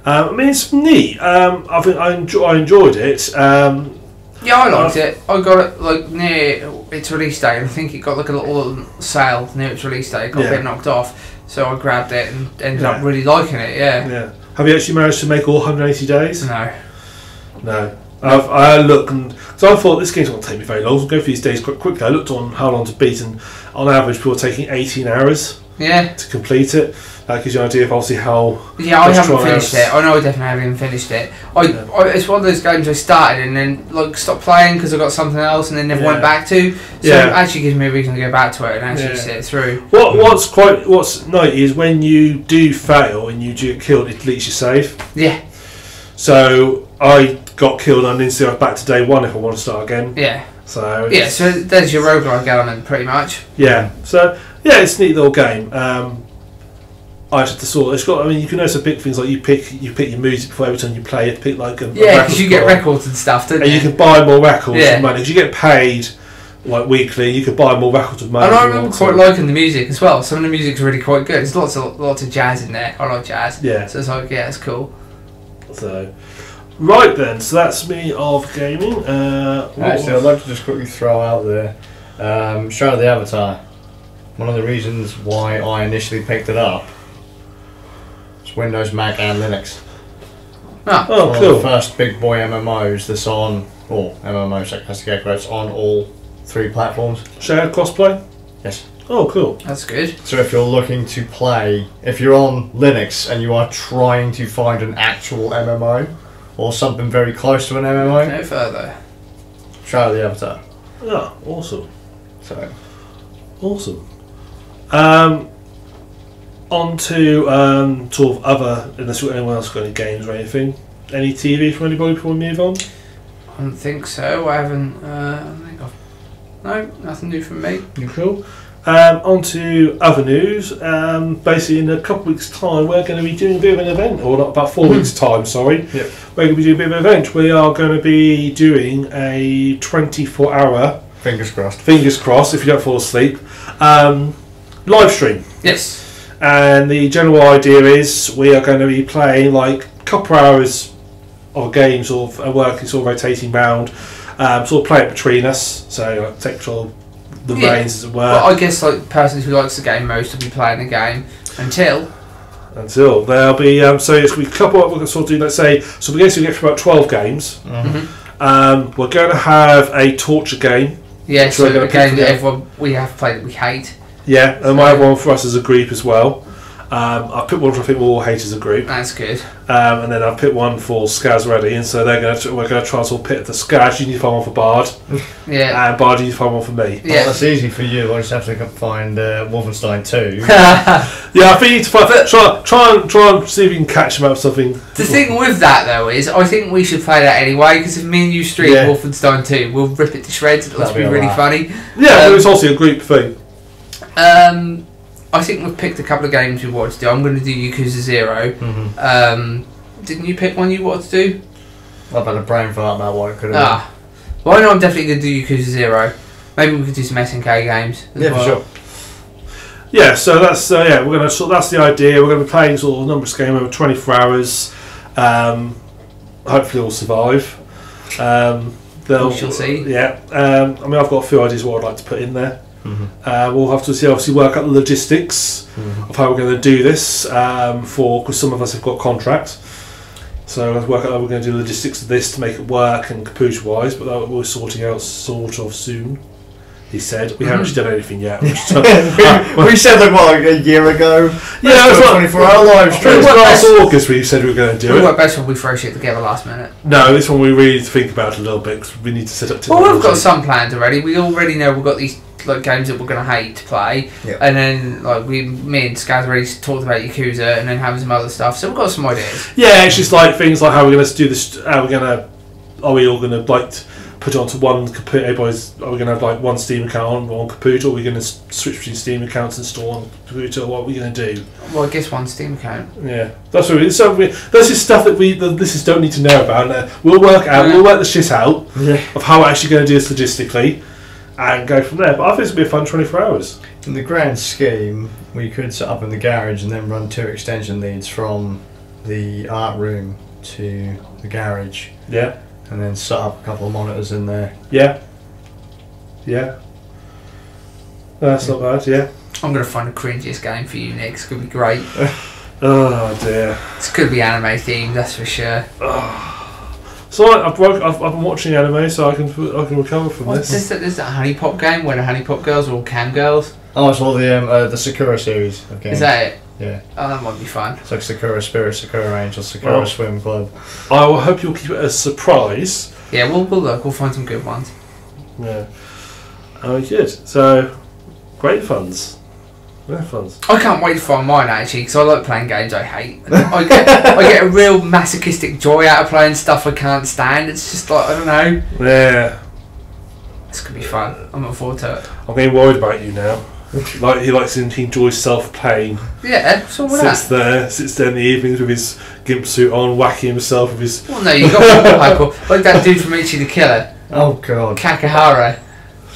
I mean, it's neat. I think I enjoyed it. Yeah, I liked it. I got it like near its release date, and I think it got like a little sale near its release date. It got a bit knocked off. So I grabbed it and ended up really liking it, Yeah. Have you actually managed to make all 180 days? No. I looked, and so I thought this game's not going to take me very long. I'll go through these days quite quickly. I looked on how long to beat, and on average, people are taking 18 hours. To complete it. That gives you an idea of obviously how. Yeah, I haven't finished it. I know I definitely haven't finished it. It's one of those games I started and then like stopped playing because I got something else and then never went back to. So it actually gives me a reason to go back to it and actually sit it through. What's nice is when you do fail and you do get killed, it deletes your save. Yeah. So I got killed and then I was back to day 1 if I want to start again. Yeah. So there's your roguelike element pretty much. Yeah. So it's a neat little game. I just had to sort. It's got. I mean, you can also pick things like you pick your music before every time you play it. Pick like because you get records and stuff, don't you? And you can buy more records with money because you get paid like weekly. You can buy more records with money. And I remember quite liking the music as well. Some of the music's really quite good. There's lots of jazz in there. I like jazz. Yeah. So it's like it's cool. So, right then. So that's me of gaming. Actually, I'd like to just quickly throw out there, Shroud of the Avatar. One of the reasons why I initially picked it up. Windows, Mac, and Linux. Cool. One of the first big boy MMOs that's on, or MMO sarcastic quotes, on all 3 platforms. Shared crossplay? Yes. Oh, cool. That's good. So if you're looking to play, if you're on Linux and you are trying to find an actual MMO, or something very close to an MMO, no further. Shroud of the Avatar. Oh, awesome. So. Awesome. On to sort of other, unless anyone else got any games or anything. Any TV from anybody before we move on? I don't think so. I haven't. No, nothing new from me. You cool? On to other news. Basically, in a couple of weeks' time, we're going to be doing a bit of an event, or not, about 4 weeks' time, sorry. Yep. We're going to be doing a bit of an event. We are going to be doing a 24-hour, Fingers crossed. fingers crossed, if you don't fall asleep, live stream. Yes. And the general idea is we are going to be playing like a couple of hours of games, sort of working, sort of rotating round, sort of play it between us. So like, take control of the reins, as it were. Well, I guess like the person who likes the game most will be playing the game until There'll be so it's going to be a couple. We're going to sort of do, let's say, so we're going to get for about 12 games. Mm-hmm. We're going to have a torture game. Yeah, so we're a game that everyone we have played that we hate. Yeah, and I have one for us as a group as well. I picked one for I think we all hate as a group. That's good. And then I picked one for Skazz ready, and so we're going to try and sort of pit the Skazz. You need to find one for Bard. Yeah. And Bard, you need to find one for me. Yeah. Well, that's easy for you. I just have to find Wolfenstein 2. Yeah, I think you need to find, try and see if you can catch him out of something. The thing with that though is, I think we should play that anyway, because if me and you stream Wolfenstein 2, we'll rip it to shreds. It'll be really funny. Yeah, it's also a group thing. I think we've picked a couple of games we wanted to do. I'm going to do Yakuza 0. Mm-hmm. Didn't you pick one you wanted to do? I've had a brain fart about what I could have done. Well, I know I'm definitely going to do Yakuza 0. Maybe we could do some SNK games as well. For sure. Yeah, so that's we're going to that's the idea. We're going to be playing sort of a numbers game over 24 hours. Hopefully, we'll survive. We shall see. Yeah, I mean, I've got a few ideas what I'd like to put in there. Mm-hmm. We'll have to obviously work out the logistics of how we're going to do this. Because some of us have got contracts, so let's work out how we're going to do the logistics of this to make it work and caboose wise. But that we're sorting out sort of soon. He said we haven't actually done anything yet. We said that what, a year ago. Yeah, it was like 24-hour live stream. It was last August we said we were going to do It it. worked best when we throw shit together last minute. No, this one we really need to think about it a little bit because we need to set up. Well, we've got some plans already. We already know we've got these like games that we're going to hate to play, and then like me and Skazz already talked about Yakuza, and then having some other stuff. So we've got some ideas. Yeah, it's just like things like how we're going to do this. Are we all going to like put it onto one computer? Everybody's, are we going to have like one Steam account on one computer? Or are we going to switch between Steam accounts and store on computer? What are we going to do? Well, I guess one Steam account. Yeah, that's what this is stuff that this is don't need to know about. We'll work out. We'll work the shit out of how we're actually going to do this logistically. And go from there. But I think it's going to be a fun 24 hours. In the grand scheme, we could set up in the garage and then run 2 extension leads from the art room to the garage. Yeah. And then set up a couple of monitors in there. Yeah. Yeah. That's not bad, yeah. I'm going to find the cringiest game for you, Nick. It's going to be great. Oh dear. It's going to be anime themed, that's for sure. So I've been watching anime, so I can recover from this. There's that Honey Pop game where the Honey Pop girls are all cam girls. Oh, it's all the Sakura series of games. Is that it? Yeah. Oh, that might be fun. It's like Sakura Spirit, Sakura Angel, Sakura Swim Club. I will hope you'll keep it a surprise. Yeah, we'll look. We'll find some good ones. Yeah. Oh, good. So, great funds. Great funds. I can't wait to find mine actually, because I like playing games I hate. I get a real masochistic joy out of playing stuff I can't stand. It's just like, I don't know. Yeah. It's gonna be fun. I'm looking forward to it. I'm getting worried about you now. Like he enjoys self-playing. Yeah, so what Sits there in the evenings with his gimp suit on, whacking himself with his. Well, no, you got more people like that dude from Ichi the Killer. Oh god. Kakahara.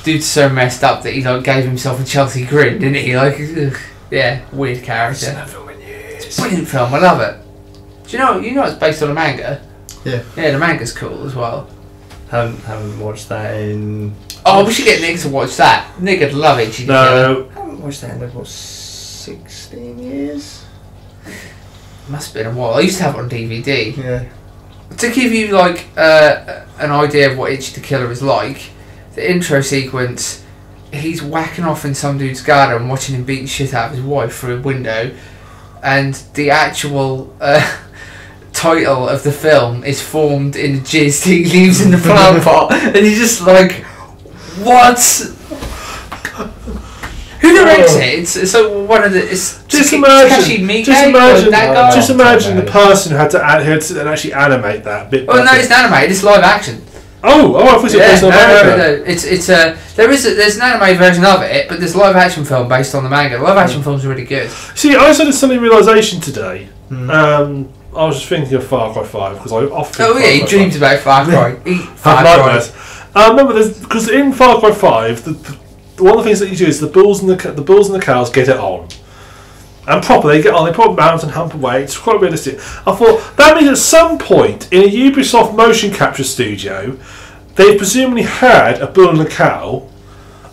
Dude's so messed up that he like gave himself a Chelsea grin, didn't he? Like, ugh. Yeah, weird character. It's a brilliant film. I love it. Do you know it's based on a manga? Yeah. Yeah, the manga's cool as well. Haven't watched that in. Oh, we should get Nick to watch that. Nick would love it. No. I haven't watched that in like what 16 years. Must have been a while. I used to have it on DVD. Yeah. To give you like an idea of what Ichi the Killer is like, the intro sequence, he's whacking off in some dude's garden, watching him beat the shit out of his wife through a window, and the actual title of the film is formed in the jizz that he leaves in the plant pot, and he's just like, what? Who directs it? It's so one of the. Just imagine the person who had to sit there and actually animate that bit. Well, no, it's animated. It's live action. Oh, I thought it was based on the manga. No. There's an anime version of it, but there's a live action film based on the manga. The live action film's really good. See, I just had a sudden realisation today. I was just thinking of Far Cry 5 because I often. He dreams about Far Cry. Remember, because in Far Cry 5, one of the things that you do is the bulls and the cows get it on. And proper, they get on, they put mount and hump away. It's quite realistic. I thought that means at some point in a Ubisoft motion capture studio, they've presumably had a bull and a cow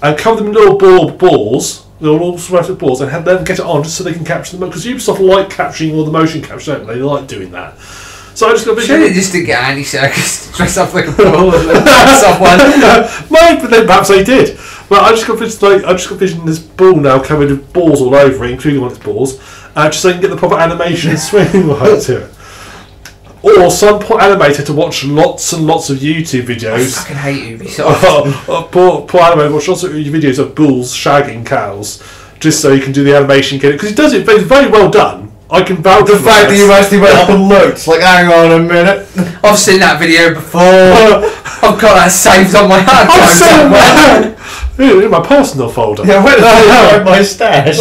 and covered them in little balls, little automatic balls, and had them get it on just so they can capture them. Because Ubisoft like capturing all the motion capture, don't they? They like doing that. So I just got a Surely they just didn't get Andy Serkis to dress up like a bull and someone. Maybe, but then perhaps they did. Well, I just got vision this ball now covered with balls all over it, including one of its balls, just so you can get the proper animation and swinging right to it. Or some poor animator to watch lots and lots of YouTube videos. I fucking hate Ubisoft. Poor animator watch lots of videos of bulls shagging cows, just so you can do the animation, get it because he does it. But it's very well done. I can vouch The for fact that you actually went up and looked, like, hang on a minute. I've seen that video before. I've got that saved on my hard drive somewhere. In my personal folder. Yeah, where did I find my stash?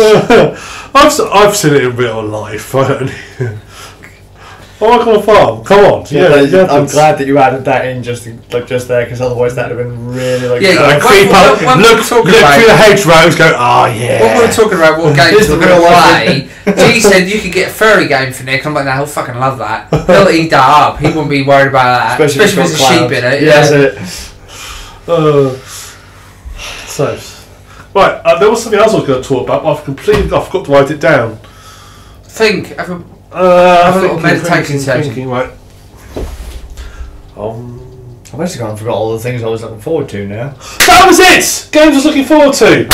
I've seen it in real life. I don't know. I like on a farm. Come on. I'm glad that you added that in just there, because otherwise that would have been really like. Yeah, creep up, look through the hedgerows, go, oh yeah. When we were talking about what games we're going to play, G said you could get a furry game for Nick. I'm like, nah, he'll fucking love that. He'll eat that up. He won't be worried about that. Especially if there's a sheep in it. Yeah, that's it. Right, there was something else I was going to talk about, but I forgot to write it down. Have a little meditation session. Right. I've actually gone and forgot all the things I was looking forward to now. That was it! Games I was looking forward to! Hey,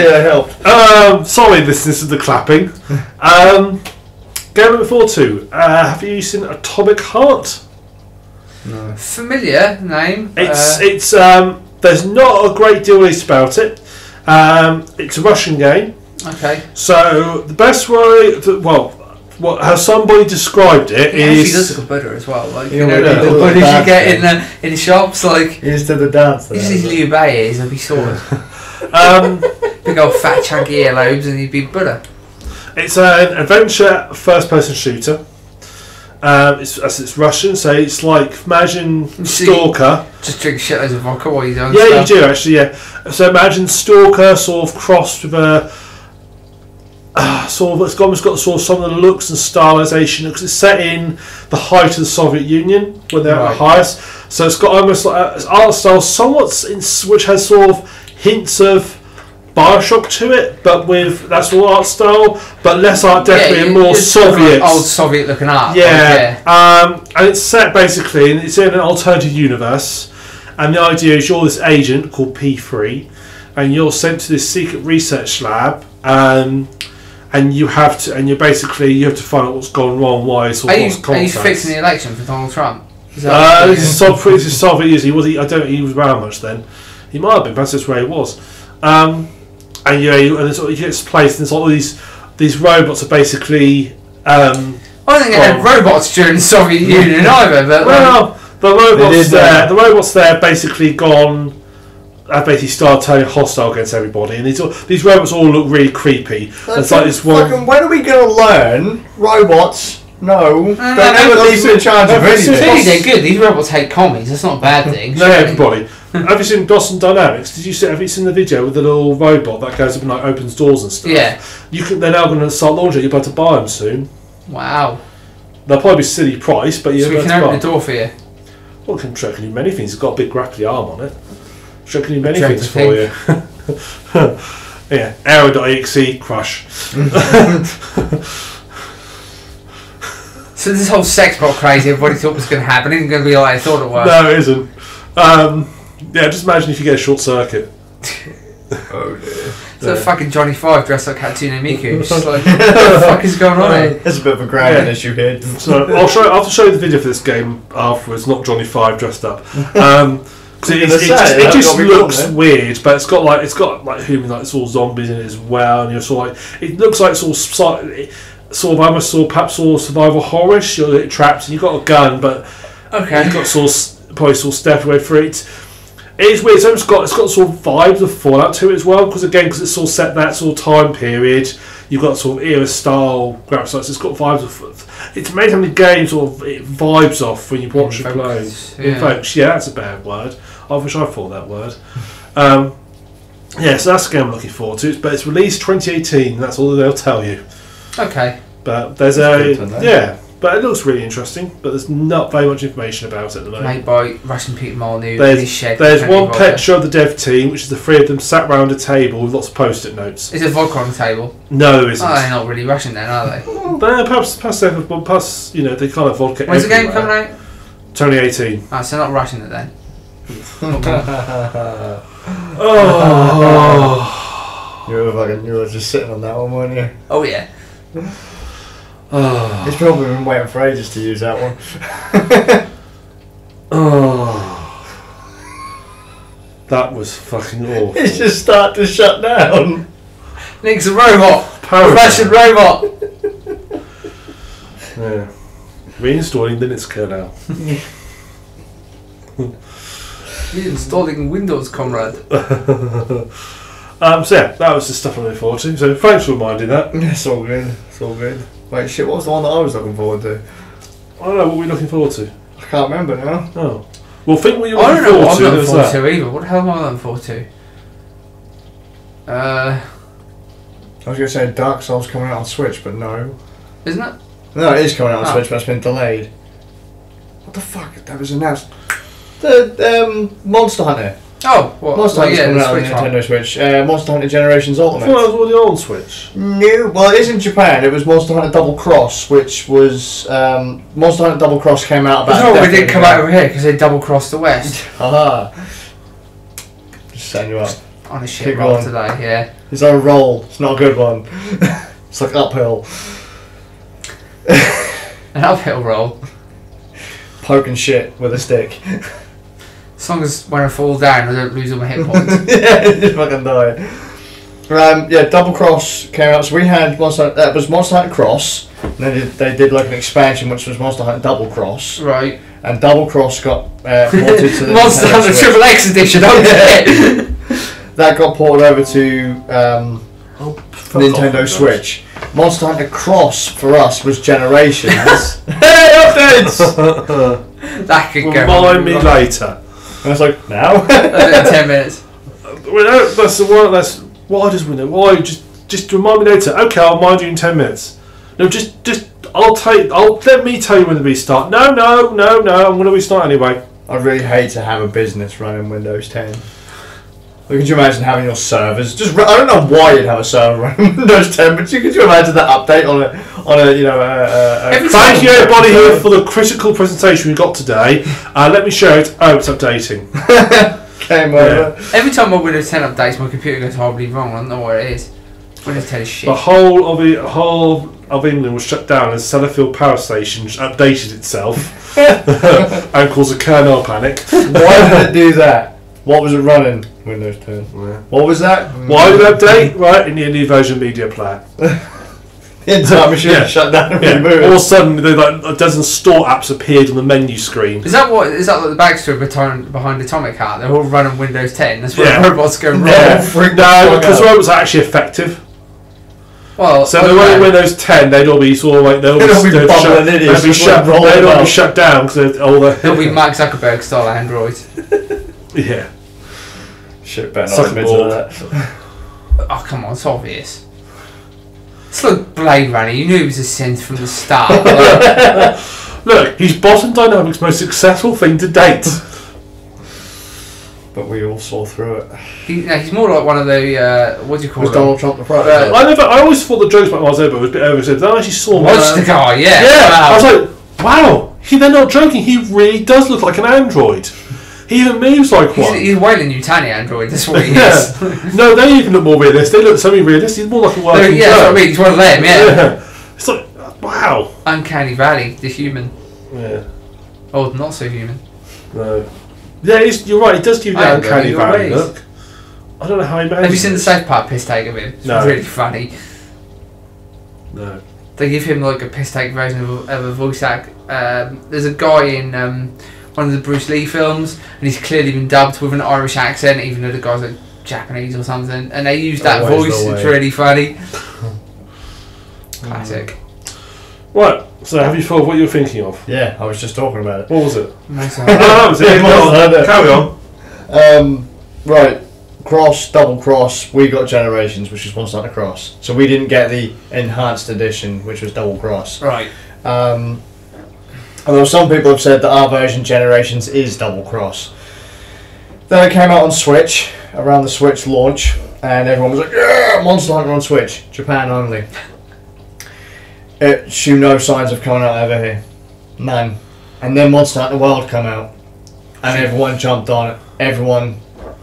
that helped. Sorry, this is the clapping. Game I'm looking forward to. Have you seen Atomic Heart? No. Familiar name. It's there's not a great deal released about it. It's a Russian game. Okay. So the best way, how somebody described it is. He does look a butter as well. Like Yeah, the little buddies you dance get in the shops, like. He just did the dance there. This is Liu Bei is, I'd be sorted. Big old fat chunky earlobes and he'd be butter. It's an adventure first-person shooter. It's Russian, so it's like imagine Stalker. Just drink shitloads of vodka while you're doing Yeah, stuff. you do actually. Yeah. So imagine Stalker sort of crossed with a sort of. It's got sort of some of the looks and stylisation because it's set in the height of the Soviet Union when they're at the highest. So it's got almost like an art style, which has sort of hints of Bioshock to it, but with that sort of art style, but less Art Deco and more Soviet. Old Soviet looking art. Yeah. And it's set basically, and it's in an alternative universe, and the idea is you're this agent called P3, and you're sent to this secret research lab, and you have to find out what's gone wrong, why it's all lost contact. Are you fixing the election for Donald Trump? This is Soviet years. He was around much then. He might have been, but that's where he was. And he gets placed, and it's like all these robots are basically. I don't think they had robots during the Soviet Union either. But the robots there basically gone. Have basically started turning hostile against everybody, and these robots all look really creepy. It's like this one. When are we going to learn robots? No, they never leave in charge of anything. They're good. These robots hate commies. That's not a bad thing. No, everybody. Have you seen Boston Dynamics? Have you seen the video with the little robot that goes up and like opens doors and stuff? Yeah. They're now going to start launching. You're about to buy them soon. Wow. They'll probably be a silly price, but you're so we can open the door for you. Well, it can track you many things. It's got a big grapply arm on it. Tracking you many things for you. Yeah. Arrow.exe crush. So this whole sex bot crazy everybody thought was going to happen isn't going to be like I thought it was. No, it isn't. Yeah, just imagine if you get a short circuit. Oh dear. It's like fucking Johnny Five dressed like Hatsune Miku. It's just like, what the fuck is going on here? There's a bit of a grounding issue here. So I'll show you the video for this game afterwards. Not Johnny Five dressed up. It just looks weird, but it's got like human, like it's all zombies in it as well, and you're sort of like it looks like it's all sort of almost perhaps survival horror-ish. You're trapped and you've got a gun, but okay, you've got probably sort of step away for it. It is weird. It's got sort of vibes of Fallout to it as well, because it's sort of set that sort of time period. You've got sort of era style graphics. It's got vibes of. It's amazing how the game sort of it vibes off when you watch it play. Invokes, yeah, that's a bad word. I wish I thought that word. Yeah, so that's the game I'm looking forward to. But it's released 2018. That's all they'll tell you. Okay. But there's but it looks really interesting. But there's not very much information about it at the moment. Made by Russian Peter Molyneux. There's one picture of the dev team, which is the three of them sat round a table with lots of post-it notes. Is it vodka on the table? No, there isn't. Oh, they're not really Russian then, are they? Perhaps they kind of vodka. When's the game coming out? 2018. Oh, so not Russian then. Oh. You were just sitting on that one, weren't you? Oh yeah. Oh. He's probably been waiting for ages to use that one. Oh. That was fucking awful. It's just started to shut down. Nick's a robot. Russian robot. Yeah. Reinstalling Linux kernel. Reinstalling Windows, comrade. So yeah, that was the stuff I'm looking forward to. So thanks for reminding that. It's all good. It's all good. Wait, shit, what was the one that I was looking forward to? I don't know, what were we looking forward to? I can't remember now. Oh. Well, think what you're I looking don't know forward what to. I'm looking forward to either. What the hell am I looking forward to? I was going to say Dark Souls coming out on Switch, but no. Isn't it? No, it is coming out on Switch, but it's been delayed. What the fuck? That was announced. The Monster Hunter. Oh, what? Monster Hunter's coming out on the Switch Nintendo Switch. Monster Hunter Generations I Ultimate. thought that was already on Switch. No, well, it is in Japan. It was Monster Hunter Double Cross, which was Monster Hunter Double Cross came out about. No, we didn't come out over here because they double crossed the West. Haha. Just setting you up. On a shit Keep roll going. today, yeah. It's on a roll. It's not a good one. It's like uphill. An uphill roll. Poking shit with a stick. As long as when I fall down, I don't lose all my hit points. Yeah, you just fucking die. Yeah, Double Cross came out. So we had that was Monster Hunter Cross. And then they did like an expansion, which was Monster Hunter Double Cross. Right. And Double Cross got ported to the Monster Nintendo Hunter Switch. Triple X edition. Don't That got ported over to Nintendo Switch. Monster Hunter Cross for us was Generations. Hey, updates! That could go. Remind me later. And I was like, now? That's in 10 minutes. Well, no, that's the one. That's why does we know? Why just remind me later? Okay, I'll mind you in 10 minutes. No, just let me tell you when to restart. No, I'm going to restart anyway. I'd really hate to have a business running Windows 10. Could you imagine having your servers? I don't know why you'd have a server running Windows 10, but could you imagine that update on a Thank you everybody here for the critical presentation we got today. Let me show it. Oh, it's updating. Game over. Every time my Windows 10 updates, my computer goes horribly wrong. I don't know what it is. Windows 10 is shit. The whole of England was shut down as Sellafield Power Station updated itself and caused a kernel panic. Why did it do that? What was it running? Windows 10. Yeah. What was that? Why did it update? Right, in the new version media player. The entire machine shut down and rebooted. All of a sudden, a dozen store apps appeared on the menu screen. Is that like the backstory behind Atomic Heart? They're all running Windows 10. That's where the robots go wrong. No, because robots are actually effective. Well, so the way Windows 10, they'd all be sort of like they'll be shut down because all the they'll be Mark Zuckerberg style androids. Yeah. Shit, better not admit to that. Oh come on, it's obvious. It's like Blade Runner. You knew it was a synth from the start. Look, he's Boston Dynamics' most successful thing to date. But we all saw through it. He's more like one of the what do you call it? Donald Trump the front. I always thought the jokes about Mars Over was a bit oversaid. Then I actually saw Watch the guy, yeah. Wow. I was like, wow, they're not joking. He really does look like an android. He even moves like one. He's a Wayland Yutani android. That's what he is. No, they even look more realistic. They look semi-realistic. He's more like a working yeah, that's what I mean. He's one of them. Yeah. It's like wow. Uncanny Valley, the human. Yeah. Oh, not so human. No. Yeah, you're right. It does give you that uncanny valley look. I don't know how he manages. Have you seen the South Park piss take of him? It's really funny. No. They give him like a piss take version of a voice act. There's a guy in one of the Bruce Lee films, and he's clearly been dubbed with an Irish accent, even though the guy's like Japanese or something, and they use that voice. It's really funny. Classic. Right, so have you thought of what you were thinking of? Yeah, I was just talking about it. What was it? Carry on. Right, cross, double cross, we got Generations, which was Monster Hunter Cross. So we didn't get the enhanced edition, which was double cross. Right. Although some people have said that our version Generations is double cross. Then it came out on Switch, around the Switch launch, and everyone was like, yeah, Monster Hunter on Switch, Japan only. It showed no signs of coming out over here. None. And then Monster Hunter World come out, and everyone jumped on it. Everyone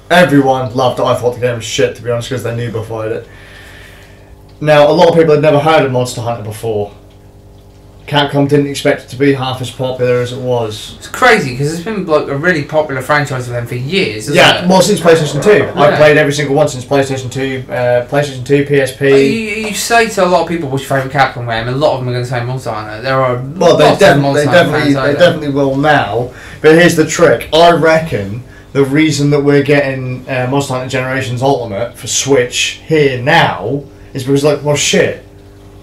loved it. I thought the game was shit, to be honest, because they knew before it. Now, a lot of people had never heard of Monster Hunter before. Capcom didn't expect it to be half as popular as it was. It's crazy because it's been like a really popular franchise for them for years. Isn't it? Well, since PlayStation 2. I played every single one since PlayStation 2, PSP. You say to a lot of people, what's your favourite Capcom game? And a lot of them are going to say Monster Hunter. There are they definitely will now. But here's the trick. I reckon the reason that we're getting Monster Hunter Generations Ultimate for Switch here now is because, like, well, shit,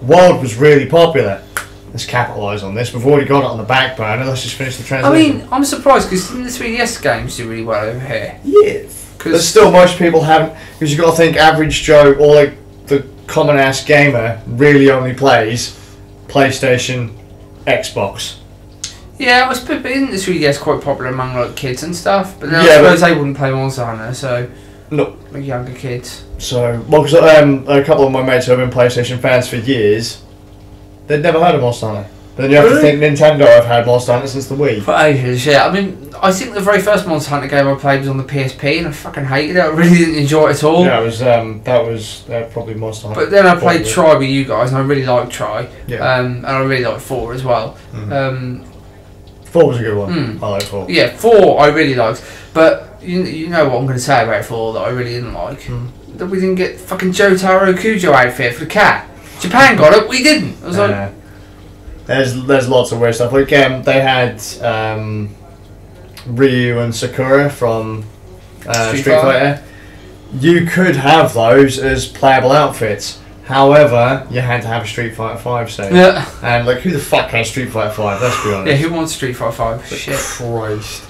World was really popular. Let's capitalise on this. We've already got it on the back burner. Let's just finish the translation. I mean, I'm surprised because the 3DS games do really well over here. Yes. But still, most people haven't. Because you've got to think, average Joe, or like the common ass gamer, really only plays PlayStation, Xbox. Yeah, isn't the 3DS quite popular among like kids and stuff? But then I suppose they wouldn't play Monster Hunter, so no, like younger kids. So, well, because a couple of my mates who have been PlayStation fans for years, they'd never heard of Monster Hunter. But then you have to think Nintendo have had Monster Hunter since the Wii. For ages, yeah. I mean, I think the very first Monster Hunter game I played was on the PSP, and I fucking hated it. I really didn't enjoy it at all. Yeah, it was that was probably Monster Hunter. But then I played Tri with you guys, and I really liked Tri. Yeah. And I really liked 4 as well. 4 was a good one. I like 4. Yeah, 4 I really liked. But you know what I'm going to say about 4 that I really didn't like? That we didn't get fucking Jotaro Kujo outfit for the cat. Japan got it, we didn't. I was like... There's lots of weird stuff. Like they had Ryu and Sakura from Street Fighter. You could have those as playable outfits. However, you had to have a Street Fighter 5 save. Yeah. And like, who the fuck has Street Fighter 5? Let's be honest. Yeah, who wants Street Fighter 5? Shit. Christ.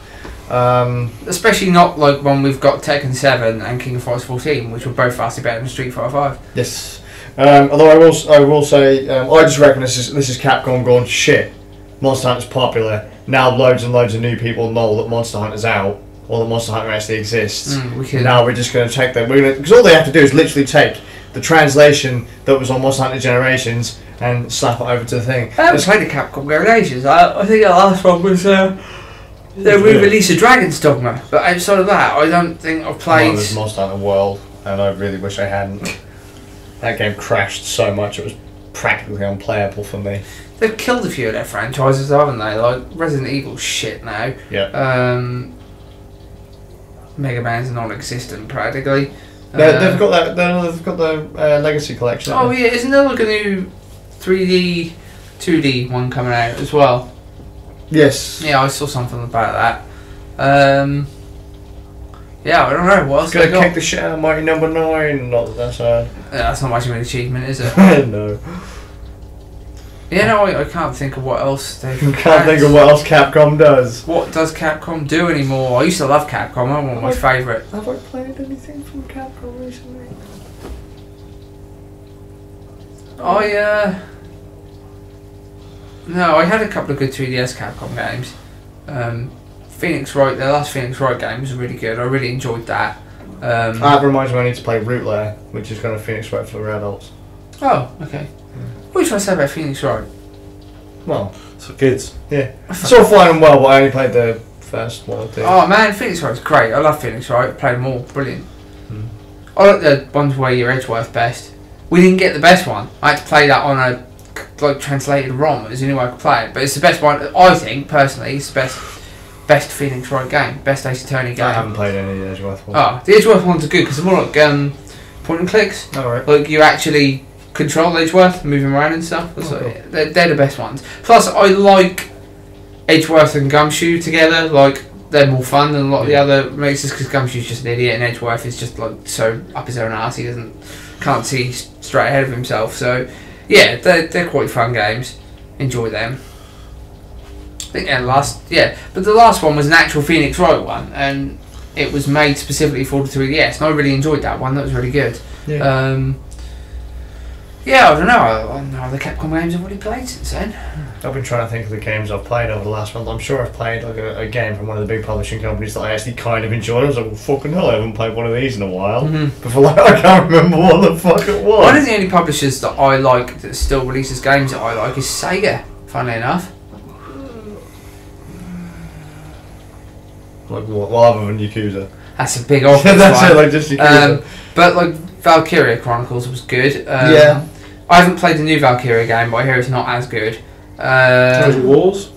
Especially not like when we've got Tekken 7 and King of Fighters 14, which were both vastly better than Street Fighter 5. Yes. Although I will say, I just reckon this is Capcom going, shit, Monster Hunter's popular. Now loads and loads of new people know that Monster Hunter's out, or that Monster Hunter actually exists. Now we're just going to check that. Because all they have to do is literally take the translation that was on Monster Hunter Generations and slap it over to the thing. I haven't played the Capcom Generations. I think the last one was the re-release of Dragon's Dogma. But outside of that, I don't think I've played... Mine was Monster Hunter World, and I really wish I hadn't. That game crashed so much it was practically unplayable for me. They've killed a few of their franchises, haven't they? Like Resident Evil shit now. Yeah. Mega Man's non-existent practically. They've got the Legacy Collection. Oh yeah, isn't there like a new 3D, 2D one coming out as well? Yes. Yeah, I saw something about that. Yeah, I don't know. What else? Gonna kick the shit out of Mighty Number 9. Not that that's hard. Yeah, that's not much of an achievement, is it? No. Yeah, no, I can't think of what else they've... Can't think of what else Capcom does. What does Capcom do anymore? I used to love Capcom. One of my favourite. Have I played anything from Capcom recently? No, I had a couple of good 3DS Capcom games. Phoenix Wright, their last Phoenix Wright game was really good. I really enjoyed that. That reminds me I need to play Root Lair, which is kind of Phoenix Wright for adults. Oh, okay. What are you trying to say about Phoenix Wright? Well, it's for kids. Yeah. It's all fine and well, but I only played the first one or two. Oh man, Phoenix Wright's great. I love Phoenix Wright. Played them all. Brilliant. I like the ones where you're Edgeworth best. We didn't get the best one. I had to play that on a translated ROM. It was the only way I could play it. But it's the best one, I think, personally. It's the best Phoenix Wright game. Best Ace Attorney game. I haven't played any of the Edgeworth ones. Oh, the Edgeworth ones are good because they're more like point and clicks. Alright. Like you actually control Edgeworth, move him around and stuff. Cool. They're the best ones. Plus, I like Edgeworth and Gumshoe together, like they're more fun than a lot of the other mixes because Gumshoe's just an idiot and Edgeworth is just like so up his own arse he can't see straight ahead of himself. So yeah, they're quite fun games. Enjoy them. I think but the last one was an actual Phoenix Wright one, and it was made specifically for the 3DS, and I really enjoyed that one. That was really good. Yeah. I don't know. I don't know the Capcom games I've already played since then. I've been trying to think of the games I've played over the last month. I'm sure I've played like a game from one of the big publishing companies that I actually kind of enjoyed. I was like, well, fucking hell, I haven't played one of these in a while. But for like, I can't remember what the fuck it was. One of the only publishers that I like that still releases games that I like is Sega, funnily enough. Like what? Well, other than Yakuza. That's a big obvious That's one. it, like just Yakuza. But like Valkyria Chronicles was good. Yeah. I haven't played the new Valkyria game, but I hear it's not as good. Total Wars?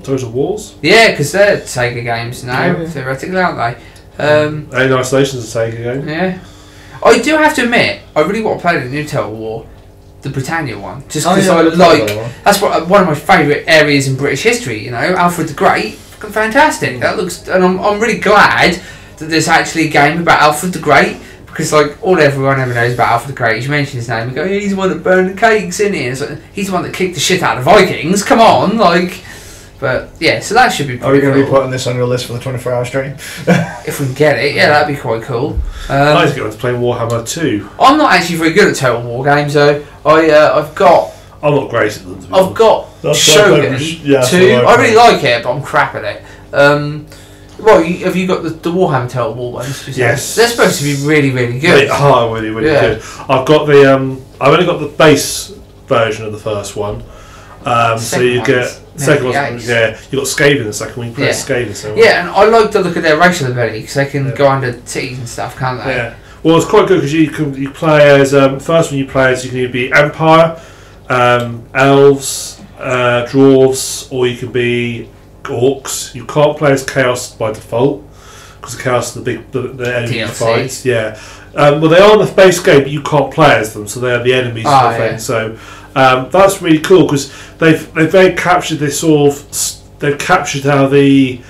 Total Wars? Yeah, because they're Sega games now, theoretically, aren't they? Alien Isolation's a Sega game. Yeah. I do have to admit, I really want to play the new Total War, the Britannia one, just because I like. That's one of my favourite areas in British history. You know, Alfred the Great, fucking fantastic. That looks, and I'm really glad that there's actually a game about Alfred the Great. Because like all everyone ever knows about Alfred the Great, you mention his name, you go, he's the one that burned the cakes in it. It's like, he's the one that kicked the shit out of the Vikings. Come on, like. But yeah, so that should be pretty cool. Are we going to be putting this on your list for the 24-hour stream? If we can get it, yeah, that'd be quite cool. I need to get on to play Warhammer 2. I'm not actually very good at Total War games though. I've got. I'm not great at them. To be I've got Shogun 2. I really like it, but I'm crap at it. Well, have you got the Warhammer Total War ones? Yes. They're supposed to be really, really good. They are really, really good. I've got the I've only got the base version of the first one. So you get second one. Yeah, you got Skaven in the second one. You play Skaven. So yeah, and I like to look at their racial ability because they can go under cities and stuff, can't they? Yeah. Well, it's quite good because you play as first one you play as you can either be Empire, Elves, Dwarves, or you can be Orcs. You can't play as Chaos by default because Chaos is the enemy you fight. Yeah. Well, they are on the base game, but you can't play as them, so they are the enemies. So that's really cool because they've captured this sort of they've captured how the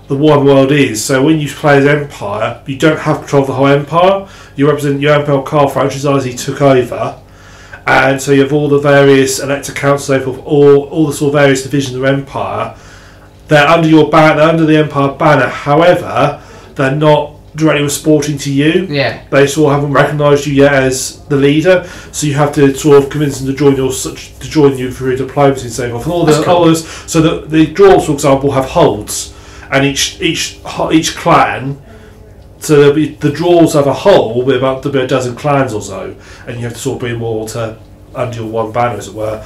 one world is. So when you play as Empire, you don't have control of the whole Empire. You represent your Empire Carl franchise he took over. And so you have all the various elected councils, all the sort of various divisions of Empire. They're under your banner, they're under the Empire banner. However, they're not directly reporting to you. Yeah. They sort of haven't recognised you yet as the leader, so you have to sort of convince them to join you through diplomacy and so forth. And all the others, so that the dwarves, for example, have holds, and each clan. So the dwarves have a whole with about a dozen clans or so, and you have to sort of bring them all under your one banner, as it were.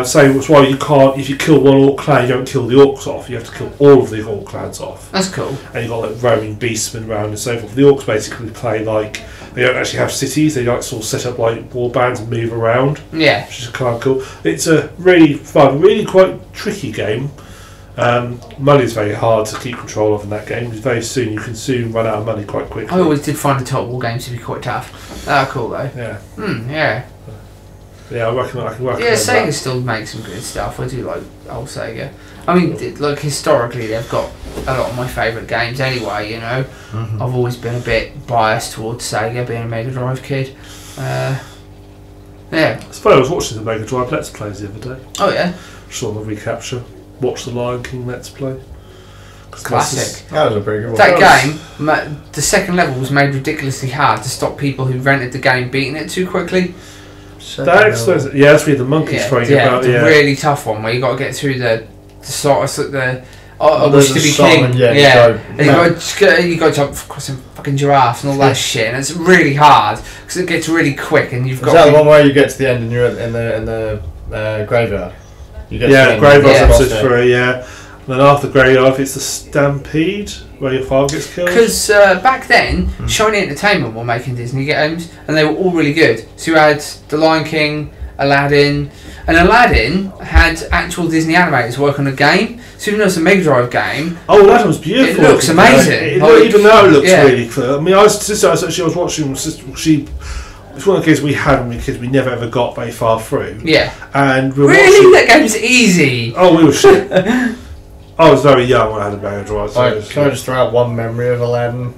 So that's why you can't, if you kill one orc clan, you don't kill the orcs off. You have to kill all of the orc clans off. That's cool. And you've got like roaming beastmen around and so forth. The orcs basically play like, they don't actually have cities, they like sort of set up like war bands and move around. Yeah. Which is kind of cool. It's a really fun, really quite tricky game. Money is very hard to keep control of in that game. Very soon you can run out of money quite quickly. I always did find the Total War games to be quite tough. Cool though. Yeah. Yeah. Yeah, I reckon yeah, Sega still makes some good stuff. I do like old Sega. I mean, like historically, they've got a lot of my favourite games anyway. You know, I've always been a bit biased towards Sega, being a Mega Drive kid. Yeah. It's funny. I was watching the Mega Drive Let's Plays the other day. Oh yeah. Saw the recapture. Watched the Lion King Let's Play. Classic. That was a pretty good one. That game, the second level was made ridiculously hard to stop people who rented the game beating it too quickly. That explains it. Yeah, that's where the monkeys throwing about. Yeah, the really tough one where you got to get through the sort of I wish to be king. And you got to jump across some fucking giraffes and all that shit, and it's really hard because it gets really quick, and you've got. Is that the one where you get to the end and you're in the graveyard? You get to the graveyard's episode 3. Yeah. And then after Graveyard, it's the Stampede, where your father gets killed. Because back then, Shiny Entertainment were making Disney games, and they were all really good. So you had The Lion King, Aladdin, and Aladdin had actual Disney animators work on a game. So even though it's a Mega Drive game, Aladdin was beautiful. It looks amazing. Even though it looks really clear. I mean, I was watching. It's one of the games we had when we were kids. We never ever got very far through. Yeah. And we were really, that game's easy. Oh, we were shit. I was very young when I had a Mega Drive. So Can I just throw out one memory of Aladdin?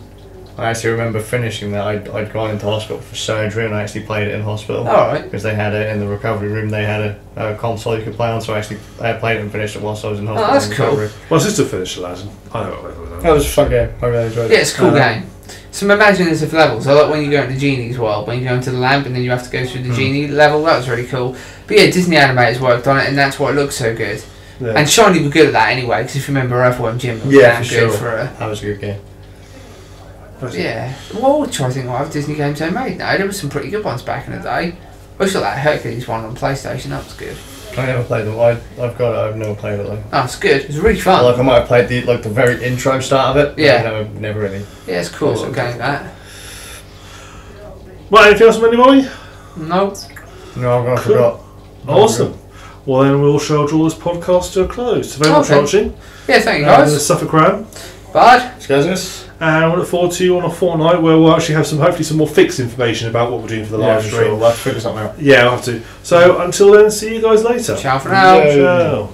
I actually remember finishing that. I'd gone into hospital for surgery and I actually played it in hospital. Alright. Because they had it in the recovery room, they had a console you could play on, so I played it and finished it whilst I was in hospital. that's in cool. recovery. my sister finished Aladdin. I know what it was. That was a fun game. I really enjoyed it. Yeah, it's a cool game. Some imaginative levels. I like when you go into Genie's world, when you go into the lamp and then you have to go through the Genie level. That was really cool. But yeah, Disney animators worked on it, and that's why it looks so good. Yeah. And Shiny were good at that anyway, because if you remember Earthworm Jim, was Yeah, damn for good sure. for a... That was a good game. Yeah. Well, I'm trying to think what other Disney games they made now. There were some pretty good ones back in the day. I saw that Hercules one on PlayStation, that was good. I never played them. I've got it. I've never played it though. Oh, it's good. It's really fun. Like I might have played the very intro start of it. But Yeah. never really. Yeah, it's cool sort of game, that. Right, anything else from anybody? No. No, I Cool. forgot. Awesome. Well, then we'll draw this podcast to a close. So very much for Okay. watching. Yeah, thank you The guys. SuffolkRam. Bard. Skazz. And we look forward to you on a fortnight where we'll actually have hopefully some more fixed information about what we're doing for the live for stream. sure. We'll have to figure something out. Yeah, we'll have to. So until then, see you guys later. Ciao for now. Yeah. Ciao.